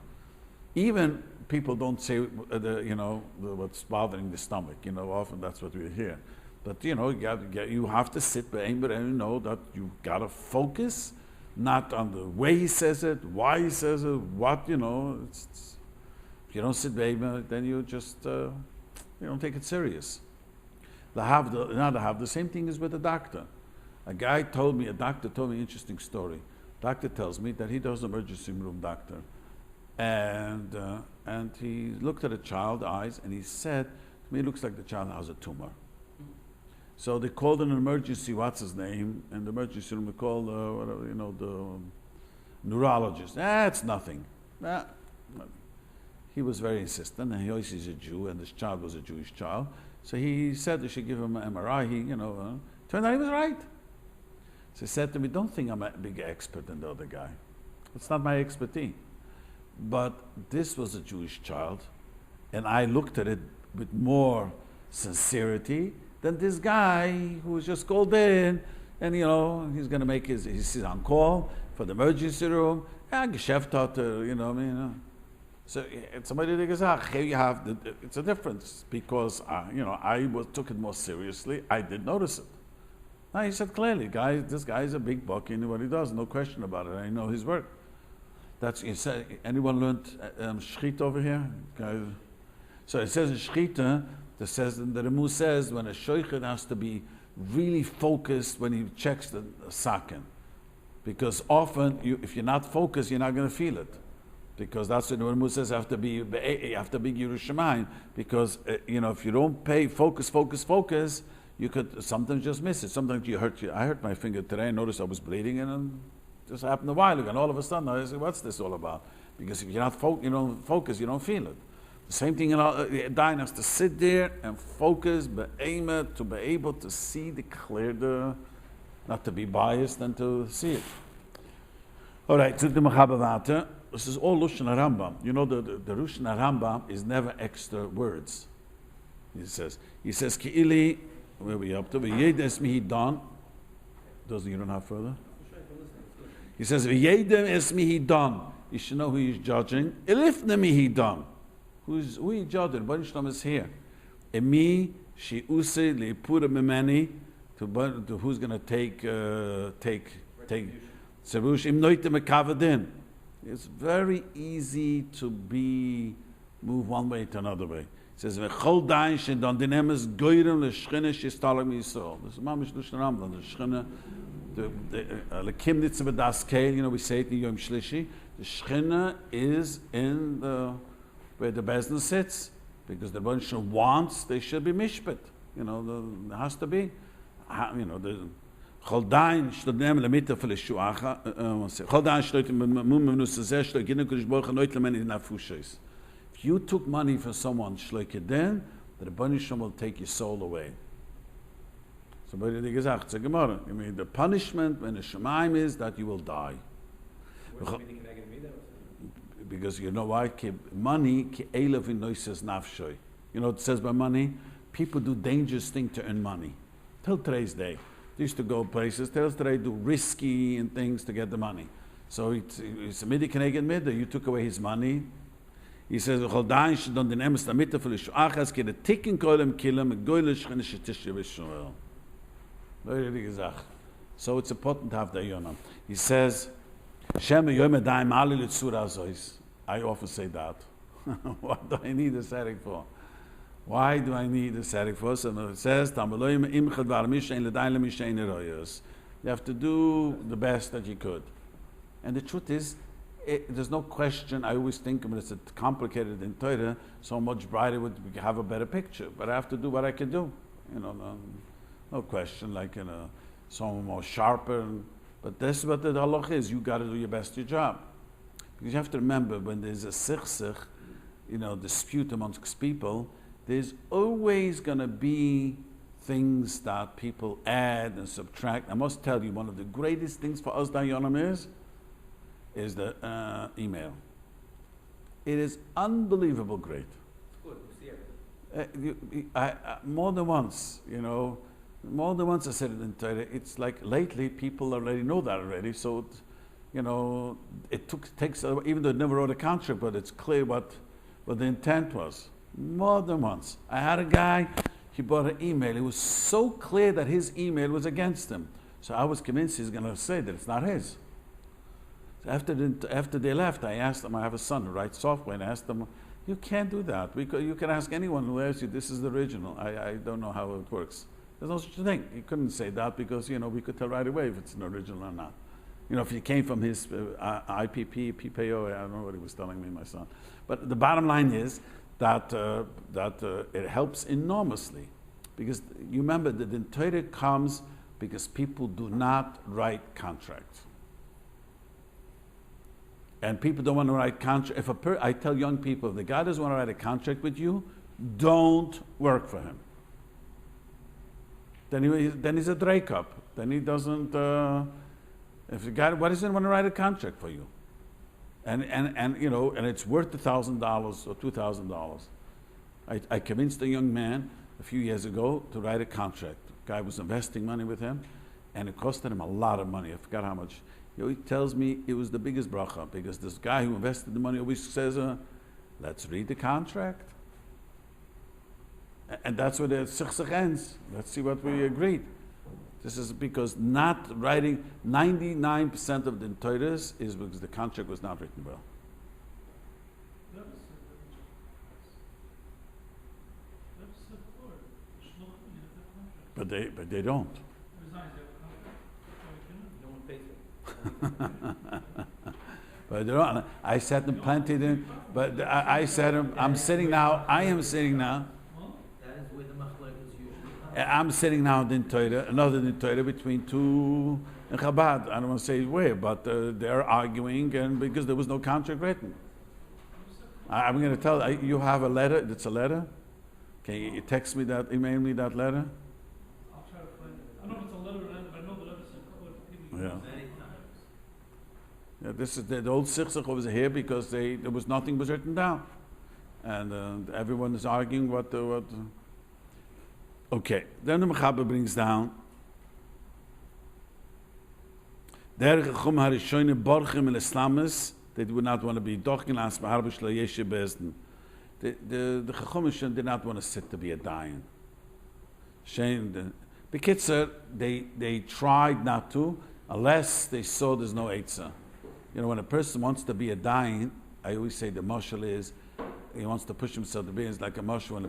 Even people don't say what's bothering the stomach. Often that's what we hear. But you have to sit and know that you gotta focus, not on the way he says it, why he says it, what if you don't sit then you just you don't take it serious. The same thing is with a doctor. A doctor told me an interesting story. Doctor tells me that he does emergency room doctor. And he looked at a child's eyes and he said, to me, it looks like the child has a tumor. So they called an emergency, what's his name? And the emergency room, they called, the neurologist. It's nothing. He was very insistent, and he's a Jew, and this child was a Jewish child. So he said they should give him an MRI. Turned out he was right. So he said to me, don't think I'm a big expert in the other guy. It's not my expertise. But this was a Jewish child, and I looked at it with more sincerity than this guy who was just called in, and he's going to make he's on call for the emergency room. Geschäft hat So somebody it's a difference because I took it more seriously. I did notice it. Now he said clearly, this guy is a big buck. He knew what he does, no question about it. I know his work. You said, anyone learned Shchita over here? So it says in Shchita, the Remu says when a shochet has to be really focused when he checks the sakin. Because often, if you're not focused, you're not going to feel it. Because that's what the Remu says, you have to be Yerushalayim. Because, if you don't focus, you could sometimes just miss it. Sometimes I hurt my finger today, I noticed I was bleeding, and just happened a while ago, and all of a sudden I said, what's this all about? Because if you're not focused, you don't feel it. The same thing in Dayanim has to sit there and focus, to be able to see the clear, not to be biased and to see it. All right, to the Mechaber. This is all Lashon Rambam. The Lashon Rambam is never extra words. He says, Ki'ili, where are we up to? V'yedes mihi don. You don't have further? He says, V'yedem es mihi don. You should know who he's judging. Elifne mihi don. Who he judging? Baruch Shalom is here. Emi she use leipura memeni. To who's going to take Serush im noite mekavadin. It's very easy to move one way to another way. It says, "V'chol dain shedon dinemes goyrem l'shchina shestalak miyisrael." This is mamish Lashon Rambam. The shchina, the lekimnitz v'daskel. We say it in Yom Shlishi. The shchina is in where the bezdin sits, because the bunch wants they should be mishpat. There has to be. The Choldain shtodem lemita felishuacha. Choldain shtoitim mumnusazeh shtoiginu kudish bocha noitlemeni nafushes. If you took money from someone shloikeden, the Rebbeinu Shalom will take your soul away. Somebody gesagt, it's a Gemara. The punishment when the Shemaim is that you will die. Because you know why? Money ki elef in noises nafshoy. It says by money, people do dangerous things to earn money. Till today's day. They used to go places, till today do risky and things to get the money. So it's a midi keneged midda. You took away his money. He says, so it's important to have the Dayanim. He says, I often say that. What do I need a setting for? Why do I need a setting for? So it says, you have to do the best that you could. And the truth is, there's no question. I always think when it's complicated in Torah, so much brighter would have a better picture. But I have to do what I can do. No question, some more sharper. But that's what the halacha is. You got to do your best your job. Because you have to remember, when there's a sichsich, dispute amongst people, there's always going to be things that people add and subtract. I must tell you, one of the greatest things for us Dayanim is the email. It is unbelievable great. It's good. We see everything. More than once, More than once I said it in Torah. It's like lately people already know that already. So, takes even though it never wrote a contract, but it's clear what the intent was. More than once, I had a guy. He bought an email. It was so clear that his email was against him. So I was convinced he's going to say that it's not his. So after they left, I asked them. I have a son who writes software, and I asked them, "You can't do that. You can ask anyone who asks you. This is the original. I don't know how it works." There's no such thing. He couldn't say that because, we could tell right away if it's an original or not. If it came from his IPP, PPO, I don't know what he was telling me, my son. But the bottom line is that it helps enormously. Because you remember that the Torah comes because people do not write contracts. And people don't want to write contract. I tell young people, if the guy doesn't want to write a contract with you, don't work for him. Then he's a drake up. Then he doesn't. If the guy, why doesn't want to write a contract for you? And it's worth $1,000 or $2,000. I convinced a young man a few years ago to write a contract. The guy was investing money with him, and it costed him a lot of money. I forgot how much. He tells me it was the biggest bracha because this guy who invested the money always says, "Let's read the contract." And that's where the HalachaSrs15 ends. Let's see what we agreed. This is because not writing 99% of the Torahs is because the contract was not written well. But they don't. No one pays it. But they don't. I said them plenty. But I said them. I am sitting now. That is where the machlokes usually come. I'm sitting now in Torah, another in Torah between two in Chabad. I don't want to say where, but they're arguing, and because there was no contract written. I'm going to tell you have a letter. It's a letter. Can you text me that, email me that letter? I'll try to find it. I don't know if it's a letter or not, but I know that I've sent a couple of people. Yeah. Many times. Yeah, this is the old Sichsach was here because there was nothing was written down, and everyone is arguing what. Okay, then the Mechaber brings down. Der Chum Harishoyne Borchim El Islamis. They would not want to be Dochkin as Maharbish La Yeshe Bezdin. The Chachomishon did not want to sit to be a Dayan. Shame. Bekitzer, they tried not to, unless they saw there's no Eitzah. When a person wants to be a Dayan, I always say the mashal is, he wants to push himself to be. It's like a mashal when a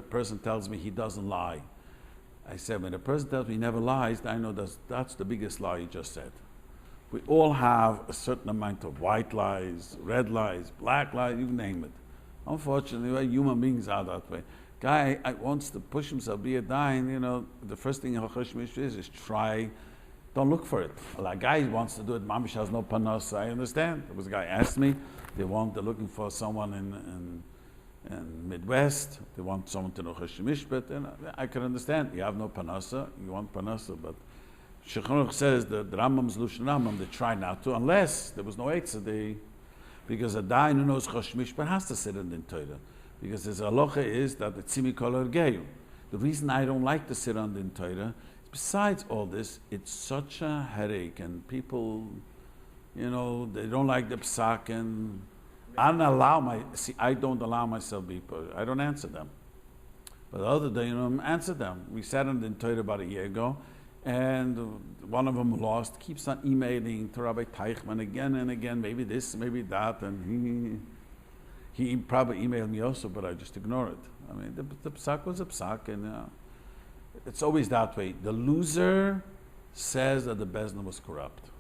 person tells me he doesn't lie. I said, when a person tells me he never lies, I know that's the biggest lie he just said. We all have a certain amount of white lies, red lies, black lies, you name it. Unfortunately, human beings are that way. Guy wants to push himself, be a Dayan, the first thing HalachaSrs15 is try, don't look for it. A guy wants to do it, Mamish has no panos, I understand. There was a guy asked me, they're looking for someone in Midwest, they want someone to know HalachaSrs15, and I can understand. You have no panasa, you want panasa, but Shulchan says that the Rambam's Lushan Rambam, they try not to, unless there was no Eitzah, because a Dayan who knows HalachaSrs15 has to sit in the Torah. Because his halacha is that the tzimi kol ergeyu. The reason I don't like to sit on the Torah, besides all this, it's such a headache, and people, they don't like the psak, and I don't allow myself to be, I don't answer them. But the other day, answer them. We sat on the Torah about a year ago, and one of them lost, keeps on emailing to Rabbi Teichman again and again, maybe this, maybe that, and he probably emailed me also, but I just ignore it. I mean, the psak was a psak, and it's always that way. The loser says that the Bezdin was corrupt,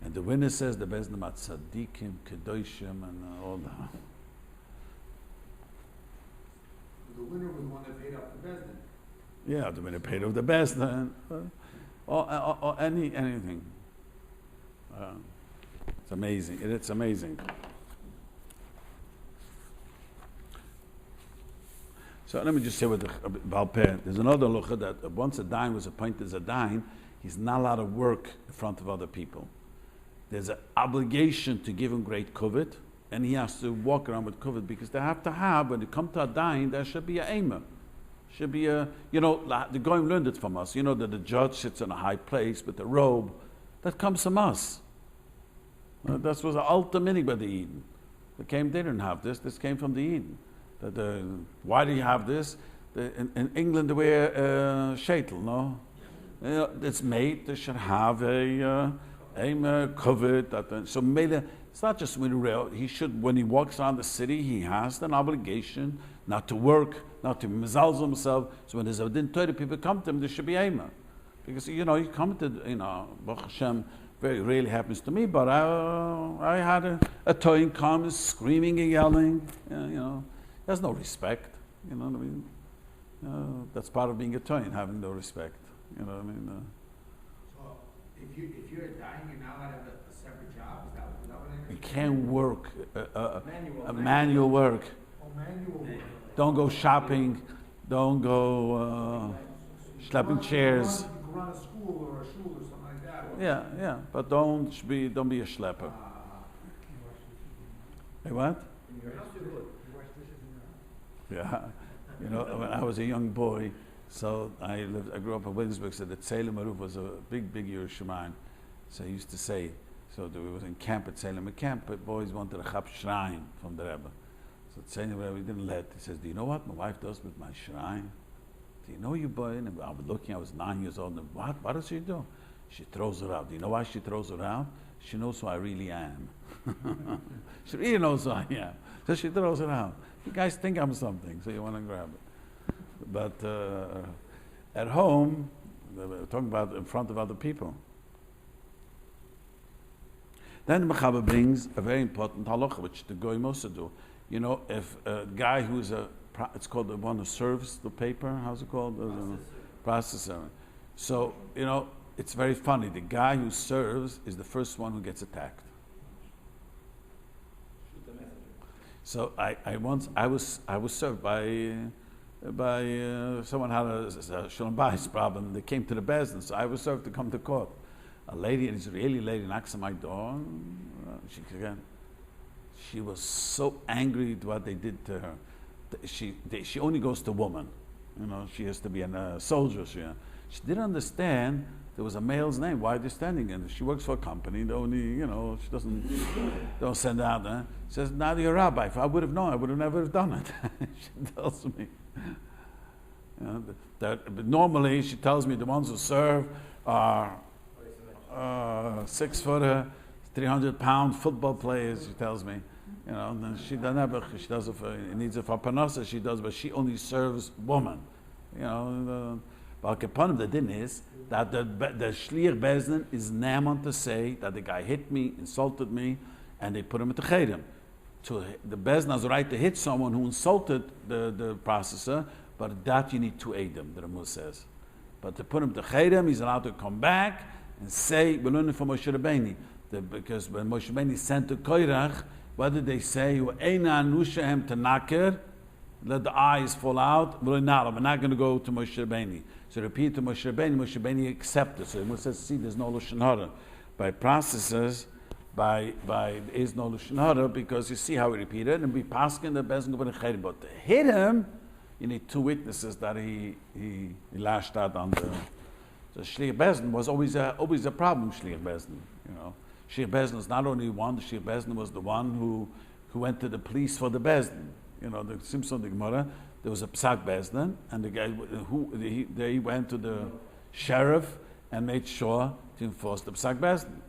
and the winner says the Bezdin had tzaddikim, kedoshim, and all that. The winner was the one that paid off the Bezdin. Yeah, the winner paid off the Bezdin, or anything. It's amazing. It's amazing. So let me just say with the Balpeh, there's another halacha that once a Dayan was appointed as a Dayan, he's not allowed to work in front of other people. There's an obligation to give him great kavod, and he has to walk around with kavod because they have to have, when they come to a Dayan, there should be an aimer. Should be a, the Goyim learned it from us. You know that the judge sits in a high place with a robe. That comes from us. That was the ultimate meaning by the Eden. They didn't have this. This came from the Eden. Why do you have this? In England they wear shaitel, no? It's made. They should have a covered. So it's not just when he walks around the city, he has an obligation not to work, not to mezalzel himself. So when there's a din Torah, people come to him, there should be aimer. Because, you come to, Baruch Hashem, very rarely happens to me, but I had a toin come screaming and yelling, there's no respect, you know what I mean? That's part of being a toin, having no respect, you know what I mean? So, if you're dying, you're not allowed to have a separate job? Is that what I You can't work, Manual work. Oh, manual work. Don't go shopping, don't go schlepping chairs. You can run a school or a shul or something like that. Yeah, but don't be a schlepper. Hey, what? In your house, you would. You wash dishes in your house. Yeah, when I was a young boy, so I grew up in Williamsburg, so the Tzelem Aruf was a big Yerushalayim. So I used to say, so we was in camp at Tzelem camp, but boys wanted a chap shrine from the Rebbe. So Tzelem Rebbe didn't let. He says, do you know what my wife does with my shrine? Do you know you boy? And I was looking, I was 9 years old, and what does she do? She throws it out. Do you know why she throws it out? She knows who I really am. She really knows who I am. So she throws it out. You guys think I'm something, so you want to grab it. But at home, we're talking about in front of other people. Then the Mechaber brings a very important halacha, which the Goyim also do. If a guy who's it's called the one who serves the paper, how's it called? Processor. So, it's very funny. The guy who serves is the first one who gets attacked. Shoot the messenger. So I was served by someone had a shalom bayis problem. They came to the bezdin, so I was served to come to court. A lady, an Israeli lady, knocks on my door. She was so angry at what they did to her. She only goes to woman. She has to be a soldier. She didn't understand there was a male's name. Why they're standing in? She works for a company. They only, she don't send out. She says, now you're a rabbi. If I would have known, I would have never have done it. She tells me. But normally, she tells me the ones who serve are 6 footer, 300-pound football players. She tells me, and then she doesn't have she does it for, needs it for panasa. She does, but she only serves woman. But the din is that the shliach bezdin is naman to say that the guy hit me, insulted me, and they put him at the chedem. So the bezdin has the right to hit someone who insulted the processor, but that you need 2 edim, the Ramuz says. But to put him to chedem, he's allowed to come back and say, we're learning from Moshe Rabbeinu. Because when Moshe Rabbeinu sent to Koirach, what did they say? Let the eyes fall out. We're not going to go to Moshe Rabbeinu. So repeat to Moshe Rabbeinu accepted. So it says, see, there's no Lashon Hara. By processes, by is no Lashon Hara, because you see how he repeated, and we pass in the Bezin Gubin Chayr. But to hit him, you need 2 witnesses that he lashed out on the Shliach Bezin was always a problem, Shliach Bezin. Shliach Bezin is not only one, the Shliach Bezin was the one who went to the police for the Bezin. The Simpson, the Gemara, there was a Psak Bezdin, and the guy he went to the sheriff and made sure to enforce the Psak Bezdin.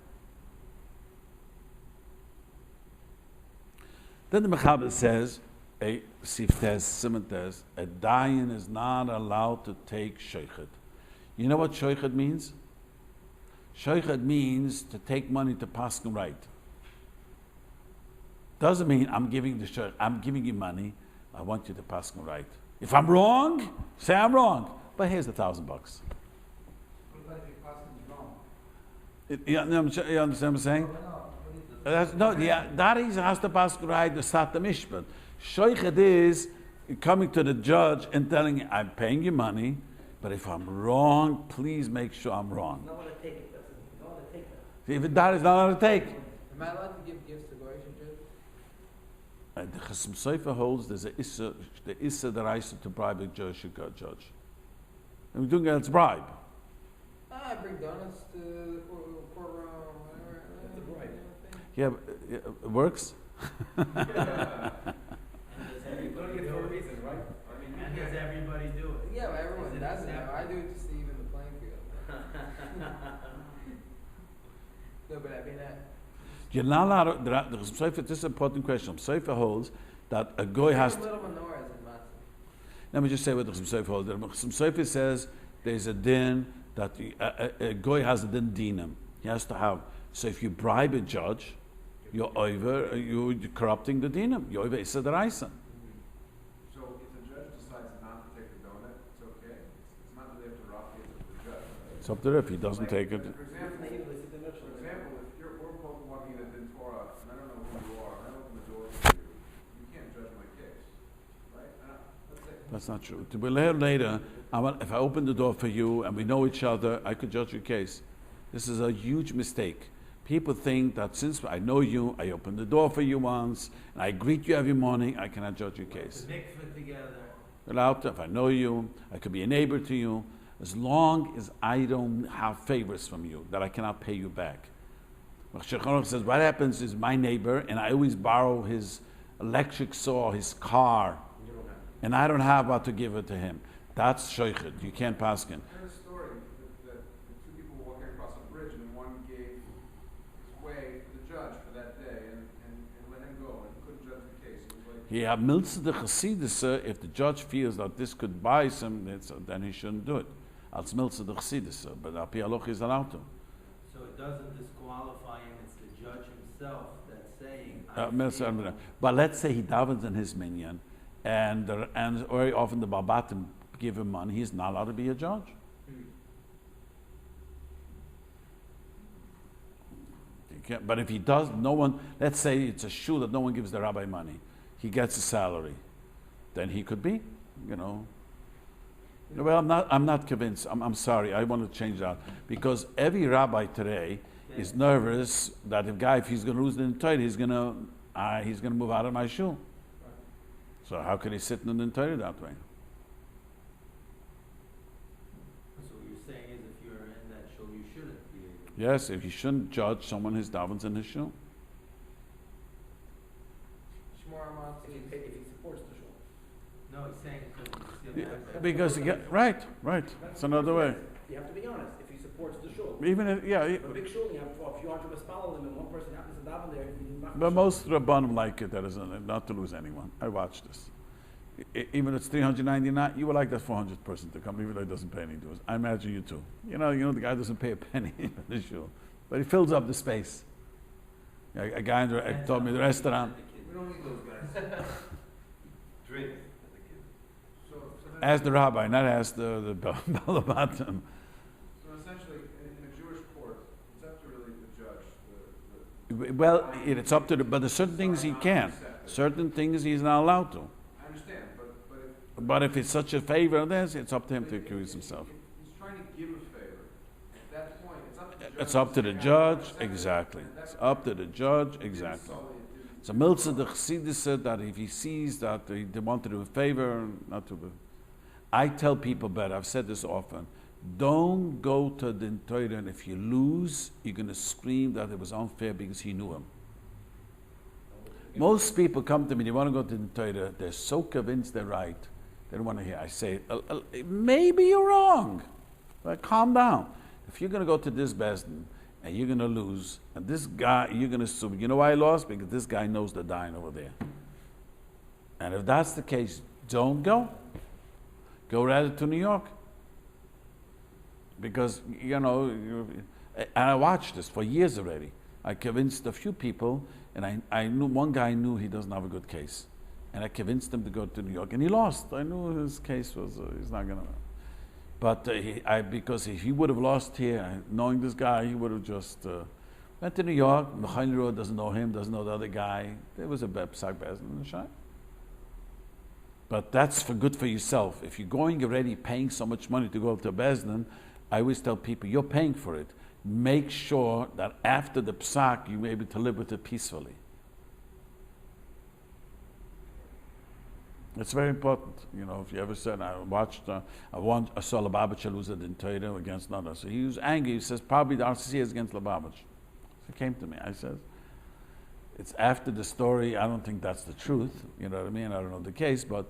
Then the Mechaber says, a dayan is not allowed to take shochet. You know what shochet means? Shochet means to take money to paskin right. Doesn't mean I'm giving you money. I want you to paskin right. If I'm wrong, say I'm wrong. But here's the $1,000. What about if your paskin's wrong? You understand what I'm saying? That has to paskin right the sat the mishpat. Shochet is coming to the judge and telling him, I'm paying you money, but if I'm wrong, please make sure I'm wrong. No one to take it, doesn't he? No one to take that. If that is not allowed to take. Am I allowed to give gifts to Goyish Jews? The Chasam Sofer holds there's the Issa Daraisa to bribe a Jewish judge. And we're doing it as bribe. I bring donuts to the courtroom, whatever. That's a bribe. Yeah, but it works. And does You everybody don't get do for a it? reason, right? I mean, And does everybody do it? Yeah, but everyone Is it does it. acceptable? I do it just to even the playing field. No, but I mean, You're not allowed to, the Chasam Sofer, this is an important question. Chasam Sofer holds that a goy has little to, menorahs in matzah. let me just say what the Chasam Sofer holds. The Chasam Sofer says there's a din that a goy has a din dinam. He has to have. So if you bribe a judge, you're corrupting the dinam. You're over Issa Daraisa. So if the judge decides not to take the donut, it's okay? It's not really up to Rafi, it's up to the judge. It's up to him. If he doesn't take it. For example, if we're both walking in a din Torah, and I don't know who you are, and I open the door for you, you can't judge my case, right? Let's say. That's not true. We'll learn later. If I open the door for you and we know each other, I could judge your case. This is a huge mistake. People think that since I know you, I opened the door for you once, and I greet you every morning, I cannot judge your case. The mikveh together. Allowed to, if I know you, I could be a neighbor to you, as long as I don't have favors from you that I cannot pay you back. Elchonon says, what happens is my neighbor, and I always borrow his electric saw, his car, and I don't have what to give it to him. That's shochet. You can't pass him. I heard a story that two people were walking across a bridge, and one gave his way to the judge for that day and let him go, and he couldn't judge the case. He was like, He have miltzah the chassidus. If the judge feels that this could bias him, then he shouldn't do it. Als miltzah the chassidus, but api halacha is allowed to. So it doesn't disqualify him, it's the judge himself that's saying, But let's say he davens in his minyan, and very often the babatim give him money. He's not allowed to be a judge. But if he does, no one. Let's say it's a shul that no one gives the rabbi money. He gets a salary, then he could be. Well, I'm not convinced. I'm sorry. I want to change that because every rabbi today is nervous that if he's going to lose the Torah, he's going to move out of my shul. So how can he sit in the Torah that way? So what you're saying is if you're in that shul, you shouldn't be able to. Yes, if he shouldn't judge someone who's davens in his shul. Shmor matzah. If he supports the shul. No, he's saying because Because right. It's another way. You have to be honest. If he supports the shul. Even if A big shul, you have a few hundred mispalim, and one person happens to daven there. but most rabbanim like it. That is not to lose anyone. I watched this. Even if it's 399, you would like that 400 person to come, even though he doesn't pay any dues. I imagine you too. You know the guy doesn't pay a penny in the shul, but he fills up the space. A guy told me the restaurant. We don't need those guys. drink. so Ask the rabbi, not ask the balabatim. So essentially, in a Jewish court, it's up to really the judge. Well, it's up to but there's certain things he can. Certain things he's not allowed to. I understand, but But if it's such a favor, then it's up to him to accuse himself. he's trying to give a favor. At that point, it's up to the judge. It's up to the judge, exactly. It's up to the judge, exactly. It's a miltzah the chassidus that if he sees that they want to do a favor, not to do. I tell people better, I've said this often, don't go to the Torah, and if you lose, you're going to scream that it was unfair because he knew him. Most people come to me, they want to go to the Torah, they're so convinced they're right, they don't want to hear. I say, maybe you're wrong, but calm down. If you're going to go to this Besdin, and you're going to lose, and this guy, you're going to sue. You know why I lost? Because this guy knows the dying over there. And if that's the case, don't go. Go rather to New York. Because, and I watched this for years already. I convinced a few people, and I knew one guy knew he doesn't have a good case. And I convinced him to go to New York, and he lost. I knew his case was, he's not going to. But because if he would have lost here, knowing this guy, he would have just went to New York. Mechaniro doesn't know him, doesn't know the other guy. There was a psak bezin in the shai. But that's good for yourself. If you're going already paying so much money to go to Bezdin, I always tell people, you're paying for it. Make sure that after the psak, you're able to live with it peacefully. It's very important. If you ever said, I saw Lubavitcher lose it in Torah against another. So he was angry. He says, probably the RCC is against Lubavitch. So he came to me. I said, it's after the story. I don't think that's the truth. You know what I mean? I don't know the case. But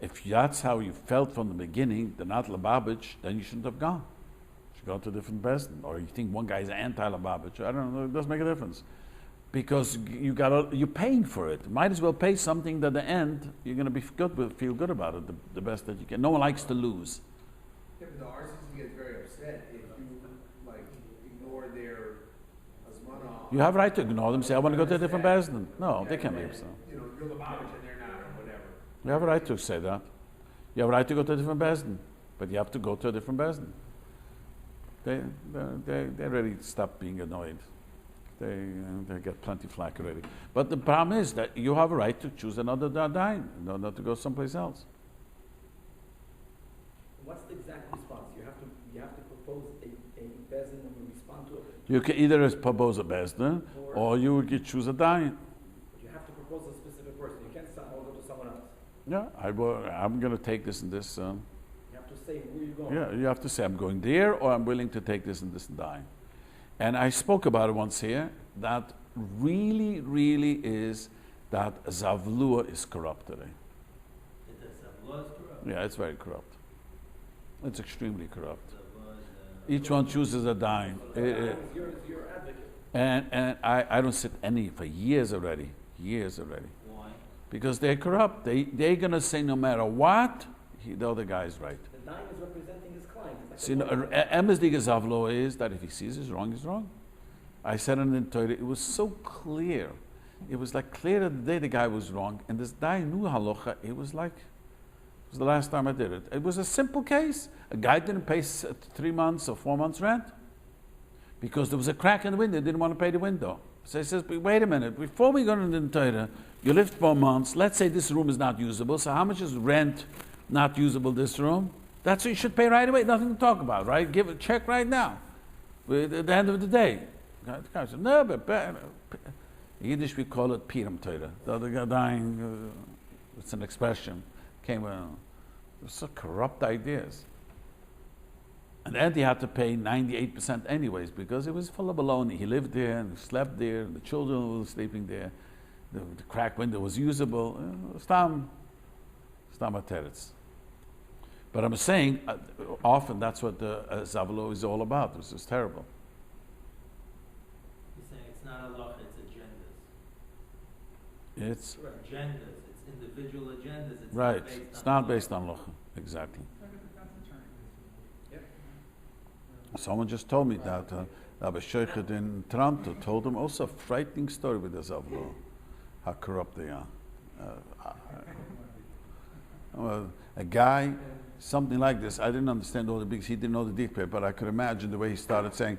if that's how you felt from the beginning, they're not Lubavitch, then you shouldn't have gone. You should go to a different Besdin. Or you think one guy is anti-Lubavitch. I don't know. It doesn't make a difference. Because you're paying for it. Might as well pay something that at the end you're going to be feel good about it, the best that you can. No one likes to lose. Yeah, but the RCC gets very upset if you ignore their azmana. You have a right to ignore them. Say, I want to go to a different Besdin. No, they can't be upset. You're Lubavitch and they're not, or whatever. You have a right to say that. You have a right to go to a different Besdin, but you have to go to a different Besdin. They already stopped being annoyed. They get plenty flack already. But the problem is that you have a right to choose another Dayanim, not to go someplace else. What's the exact response? You have to propose a bezin and we respond to it. You can either propose a Besdin or you could choose a Dayan. You have to propose a specific person. You can't say, I'll go to someone else. Yeah, I'm going to take this and this. You have to say where you're going. Yeah, you have to say I'm going there or I'm willing to take this and this and Dayan. And I spoke about it once here, that really, really is that Zavlua is corrupt today. Zavlua is corrupt? Yeah, it's very corrupt. It's extremely corrupt. Each one chooses a dime. You're advocate. And I don't sit any for years already. Why? Because they're corrupt. They're going to say no matter what, the other guy is right. The dime is representing his client. See, Emesdige Zavlo is that if he sees it's wrong, he's wrong. I said it in Torah, it was so clear. It was like clear that the day the guy was wrong, and this guy knew halacha. It was the last time I did it. It was a simple case. A guy didn't pay 3 months or 4 months rent because there was a crack in the window. He didn't want to pay the window. So he says, but wait a minute, before we go into the Torah, you lived 4 months. Let's say this room is not usable. So how much is rent not usable this room? That's what you should pay right away. Nothing to talk about, right? Give a check right now. At the end of the day. The guy said, no, but in Yiddish we call it Piram Torah. The other guy dying, it's an expression. So corrupt ideas. And then he had to pay 98% anyways because it was full of baloney. He lived there and slept there, and the children were sleeping there. The crack window was usable. Stam ateretz. But I'm saying, often that's what the Zavlo is all about. This is terrible. He's saying it's not halacha, it's agendas. It's agendas. It's individual agendas. It's right. It's not based on Halacha. Exactly. Yep. Someone just told me that Rabbi Sheikhet in Toronto told him also a frightening story with the Zavlo, how corrupt they are. A guy, something like this. I didn't understand all the bigs. He didn't know the detail, but I could imagine the way he started saying,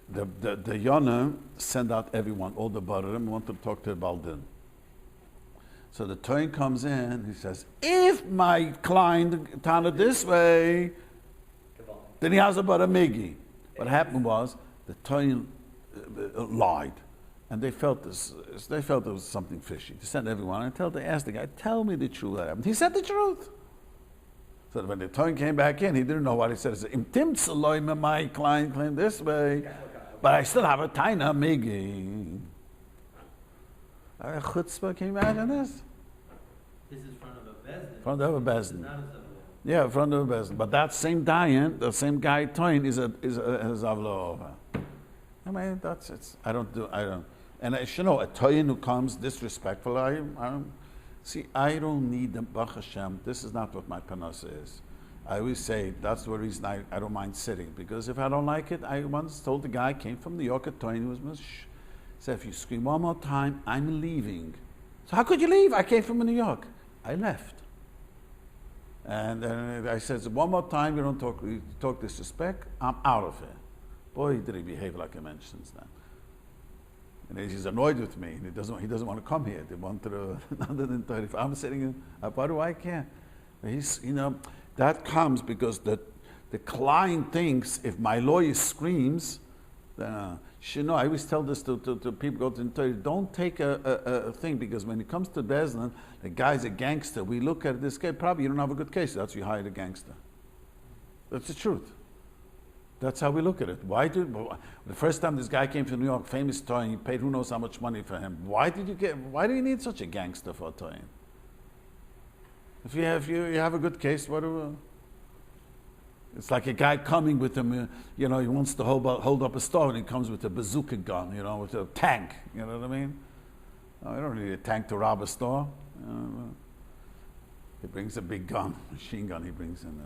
the Yonah send out everyone, all the Barim, want to talk to the Baldin. So the Toin comes in, he says, if my client turned it this way, then he has a Baramigi. What happened was, the Toin lied. And they felt there was something fishy. They sent everyone, and they asked the guy, tell me the truth that happened. He said the truth. So when the Toin came back in, he didn't know what he said. He said, Im my client claimed this way, but I still have a Taina Migi. Chutzpah, can you imagine this? This is in front of a bezdin. Front of a bezdin. Not a zavlo. Yeah, in front of a bezdin. But that same Dayan, the same guy Toin is a Zavlo over. I mean, that's it. I don't. And I should know, a Toyin who comes disrespectful, I don't need them, Baruch Hashem. This is not what my panasa is. I always say, that's the reason I don't mind sitting. Because if I don't like it, I once told the guy, came from New York, a Toyin who was, said, if you scream one more time, I'm leaving. So how could you leave? I came from New York. I left. And I said, one more time, you don't talk disrespect, I'm out of here. Boy, did he behave like a man since then. And he's annoyed with me. He doesn't want to come here. They want to if I'm sitting in, why do I care? He's, that comes because the client thinks if my lawyer screams, I always tell this to people go to the Torah. Don't take a thing, because when it comes to Bezdin, the guy's a gangster. We look at this guy, probably you don't have a good case. That's why you hired a gangster. That's the truth. That's how we look at it. The first time this guy came to New York, famous toy, he paid who knows how much money for him. Why do you need such a gangster for a toy? If you have a good case, it's like a guy coming with him, he wants to hold up a store, and he comes with a bazooka gun, with a tank, you know what I mean? No, you don't need a tank to rob a store. He brings a big gun, machine gun he brings in.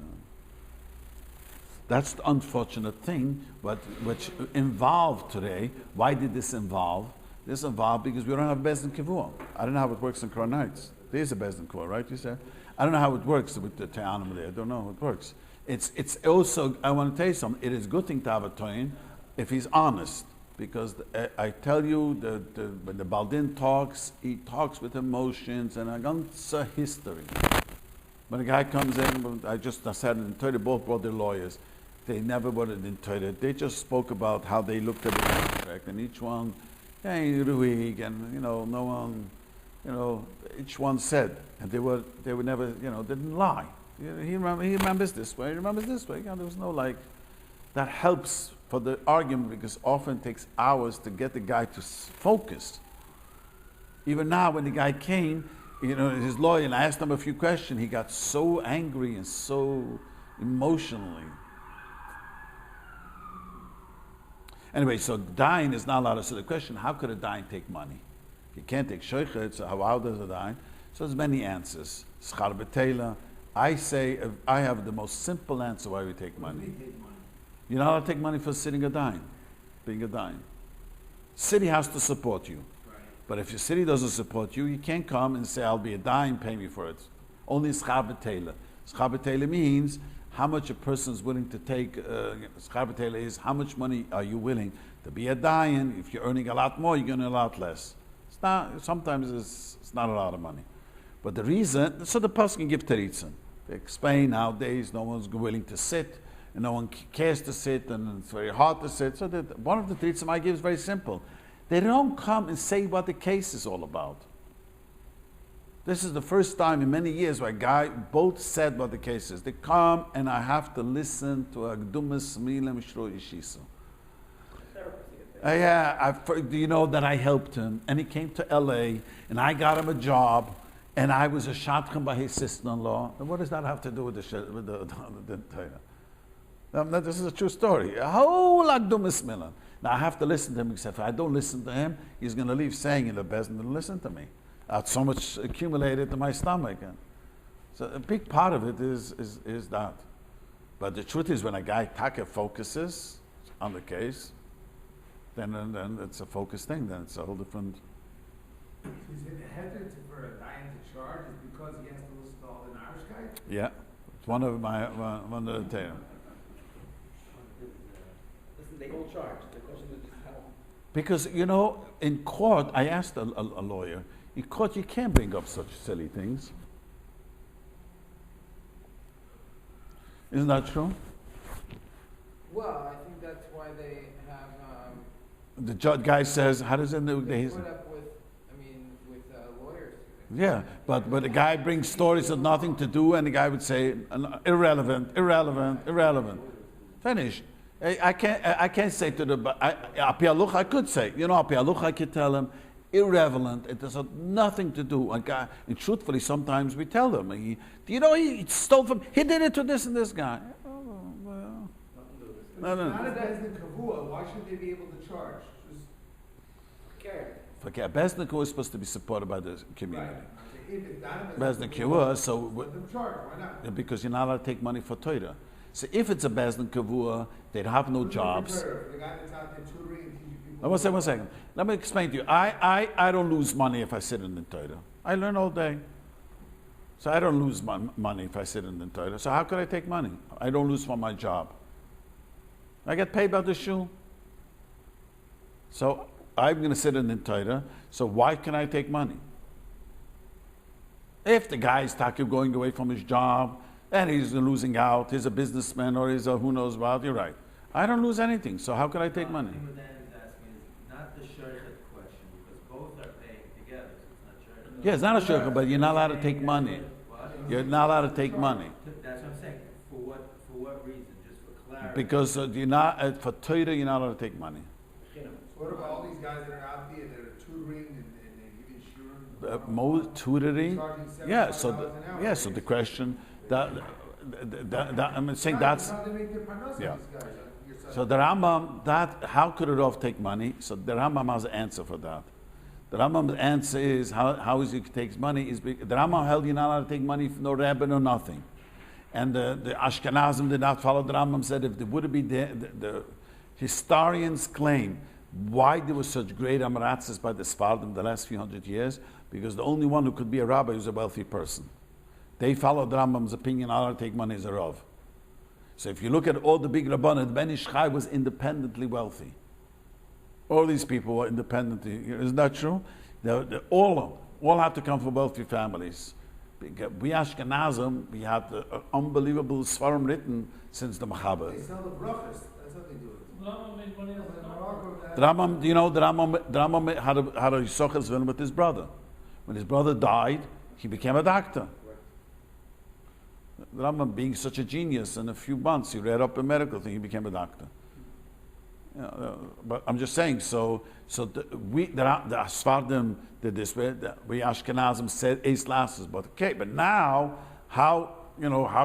That's the unfortunate thing, which involved today. Why did this involve? This involved because we don't have Bezdin Kivua. I don't know how it works in Crown Heights. There's a Bezdin Kivua, right, you said? I don't know how it works with the Dayanim there. I don't know how it works. It's also, I want to tell you something, it is a good thing to have a Toyin if he's honest. Because I tell you, when the Baldin talks, he talks with emotions and a ganze history. When a guy comes in, I said in Torah, both brought their lawyers. They never wanted in Torah. They just spoke about how they looked at the contract, and each one, and no one, each one said, and they were never, didn't lie. He remembers this way. He remembers this way. There was no that helps for the argument, because often it takes hours to get the guy to focus. Even now, when the guy came, his lawyer, and I asked him a few questions, he got so angry and so emotionally. Anyway, so dying is not allowed to. So the question, how could a dying take money? You can't take shochet, so how does a dying? So there's many answers. Schar b'teila. I say, I have the most simple answer why we take money. You're not allowed to take money for sitting a dime, being a dime. City has to support you. Right. But if your city doesn't support you, you can't come and say, I'll be a dime, pay me for it. Only schar b'teila. Schar b'teila means how much a person is willing to take. Schar b'teila is how much money are you willing to be a dime. If you're earning a lot more, you're going to earn a lot less. Sometimes it's not a lot of money. But the reason, so the person can give teritzim. They explain nowadays no one's willing to sit, and no one cares to sit, and it's very hard to sit. So one of the teritzim I give is very simple. They don't come and say what the case is all about. This is the first time in many years where a guy both said what the case is. They come and I have to listen to a gdumas milem shro yishisu. Do you know that I helped him, and he came to LA, and I got him a job, and I was a shadchan by his sister-in-law. And what does that have to do with the Torah? This is a true story. A whole agdumas milan. Now I have to listen to him, except if I don't listen to him, he's going to leave saying in the best and didn't listen to me. So much accumulated in my stomach. And so a big part of it is that. But the truth is, when a guy taka focuses on the case, then it's a focused thing. Then it's a whole different. Is it headed for a dying to charge is because he has to listen to all the Irish guys? Yeah, it's one of the Torah. Listen, they all charge. The question is just how. Because in court, I asked a lawyer. In court, you can't bring up such silly things. Isn't that true? Well, I think that's why they have. The judge guy says, "How does it?" They put up with lawyers. Yeah, but the guy brings stories that nothing to do, and the guy would say irrelevant. Finished. I can't say to the Api Halacha, I could say, Api Halacha, I could tell him irrelevant. It has nothing to do. And truthfully, sometimes we tell them, he stole from. He did it to this and this guy. Oh, well. No. Not a Bezdin Kavua. Why should they be able to charge? Just Okay. Bezdin Kavua is supposed to be supported by the community. right. If it's not a Bezdin Kavua, so let them charge. Why not? because you're not allowed to take money for Torah. So if it's a Bezdin Kavua, they'd have no jobs. The guy that's out there tutoring and teaching people. One second. Let me explain to you. I don't lose money if I sit in the Torah. I learn all day. So I don't lose money if I sit in the Torah. So how could I take money? I don't lose from my job. I get paid by the shul. So I'm going to sit in the Torah. So why can I take money? If the guy is going away from his job and he's losing out, he's a businessman or he's a who knows what, you're right. I don't lose anything, so how could I take money? What Dan is asking is not the shaykhut question, because both are paying together, so it's not shaykhut. Yeah, it's not a shaykhut, but you're not allowed to take money. What? You're not allowed to take money. That's what I'm saying. For what reason? Just for clarity? Because you're not, for Torah, you're not allowed to take money. What about all these guys that are out there that are tutoring and they're giving shiurim? Tutoring? Charging Yeah, $75 so an hour. yeah, so the question that I'm saying that's How they make their parnasa, yeah. these guys, your son. So the Rambam, that how could a Rav take money? So the Rambam has an answer for that. The Rambam's answer is how is he takes money is the Rambam held you're not allowed to take money from no rabbi or nothing, and the Ashkenazim did not follow the Rambam. Said if there would be the historians claim why there was such great amaratzes by the Sfardim the last few hundred years, because the only one who could be a rabbi was a wealthy person. They followed the Rambam's opinion, not allowed to take money as a Rav. So if you look at all the big Rabbanim, Ben Ish Chai was independently wealthy. All these people were independently. Isn't that true? They all have to come from wealthy families. We Ashkenazim, we had the unbelievable Sfarim written since the Machaber. They sell the brachas, that's what they do. The Rambam made money as a doctor. The Rambam, you know, the Rambam had a HalachaSrs15 with his brother. When his brother died, he became a doctor. The Rambam, being such a genius, in a few months he read up a medical thing, he became a doctor. You know, but I'm just saying, so the Sfardim did this way, we Ashkenazim said Eis Lasses, but okay, but now, how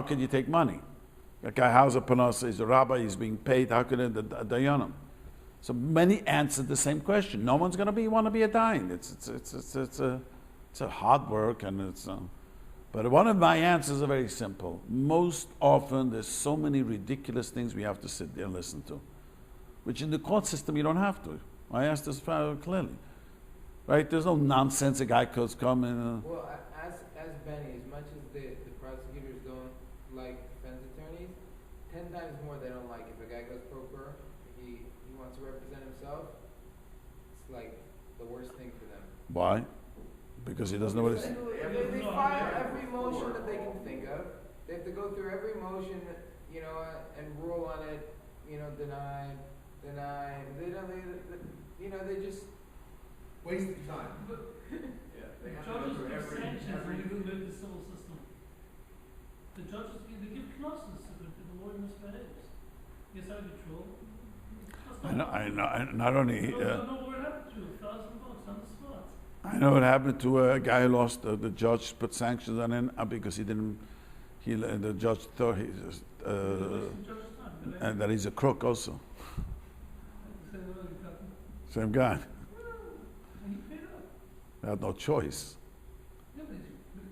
can you take money? A guy has a panos, he's a rabbi, he's being paid, how could the Dayanim? So many answered the same question. No one's going to want to be a dayan. It's a hard work, and it's. But one of my answers are very simple. Most often, there's so many ridiculous things we have to sit there and listen to, which in the court system you don't have to. I asked this clearly, right? There's no nonsense. A guy could come in. Well, as Benny, as much as the prosecutors don't like defense attorneys, 10 times more they don't like if a guy goes pro per, he wants to represent himself. It's like the worst thing for them. Why? Because he doesn't know what it's. They file every motion that they can think of. They have to go through every motion, and rule on it. Deny. They just Wasting time. yeah. They have to Judges go through give sanctions when every. you live the civil system. The judges they give classes if the lawyer misbehaves. Yes, I control. I know. Not only. No, what happened to you? $1,000 on the spot. I know what happened to a guy who lost. The judge put sanctions on him because he didn't. The judge thought he just, and that he's a crook also. Same guy. And he paid up. They had no choice. Yeah,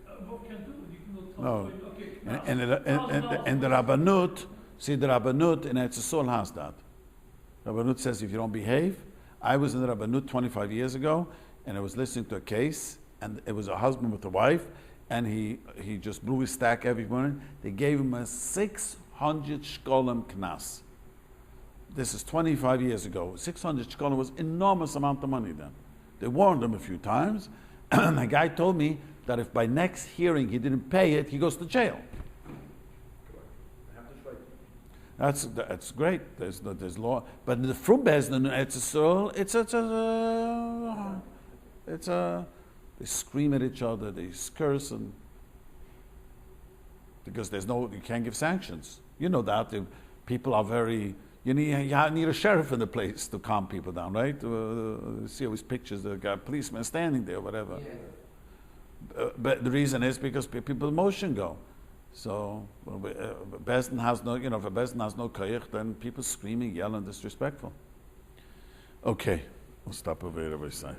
but both can't do it. You can go talk No. okay. And the Rabbanut, see the Rabbanut in Eretz Yisrael has that. Rabbanut says if you don't behave, I was in the Rabbanut 25 years ago, and I was listening to a case, and it was a husband with a wife, and he just blew his stack every morning. They gave him a 600 shkolim knas. This is 25 years ago. 600 shkolim was enormous amount of money then. They warned him a few times, and the guy told me that if by next hearing he didn't pay it, he goes to jail. That's great. There's law, but in the Frum Bezdin, they scream at each other, they curse, and because you can't give sanctions. You know that people are very. You need a sheriff in the place to calm people down, right? See always pictures the guy, policeman standing there, whatever. Yeah. But the reason is because people emotion go. So Bezdin has no, if a Bezdin has no koyach, then people screaming, yelling, disrespectful. Okay, we'll stop over here, everybody say.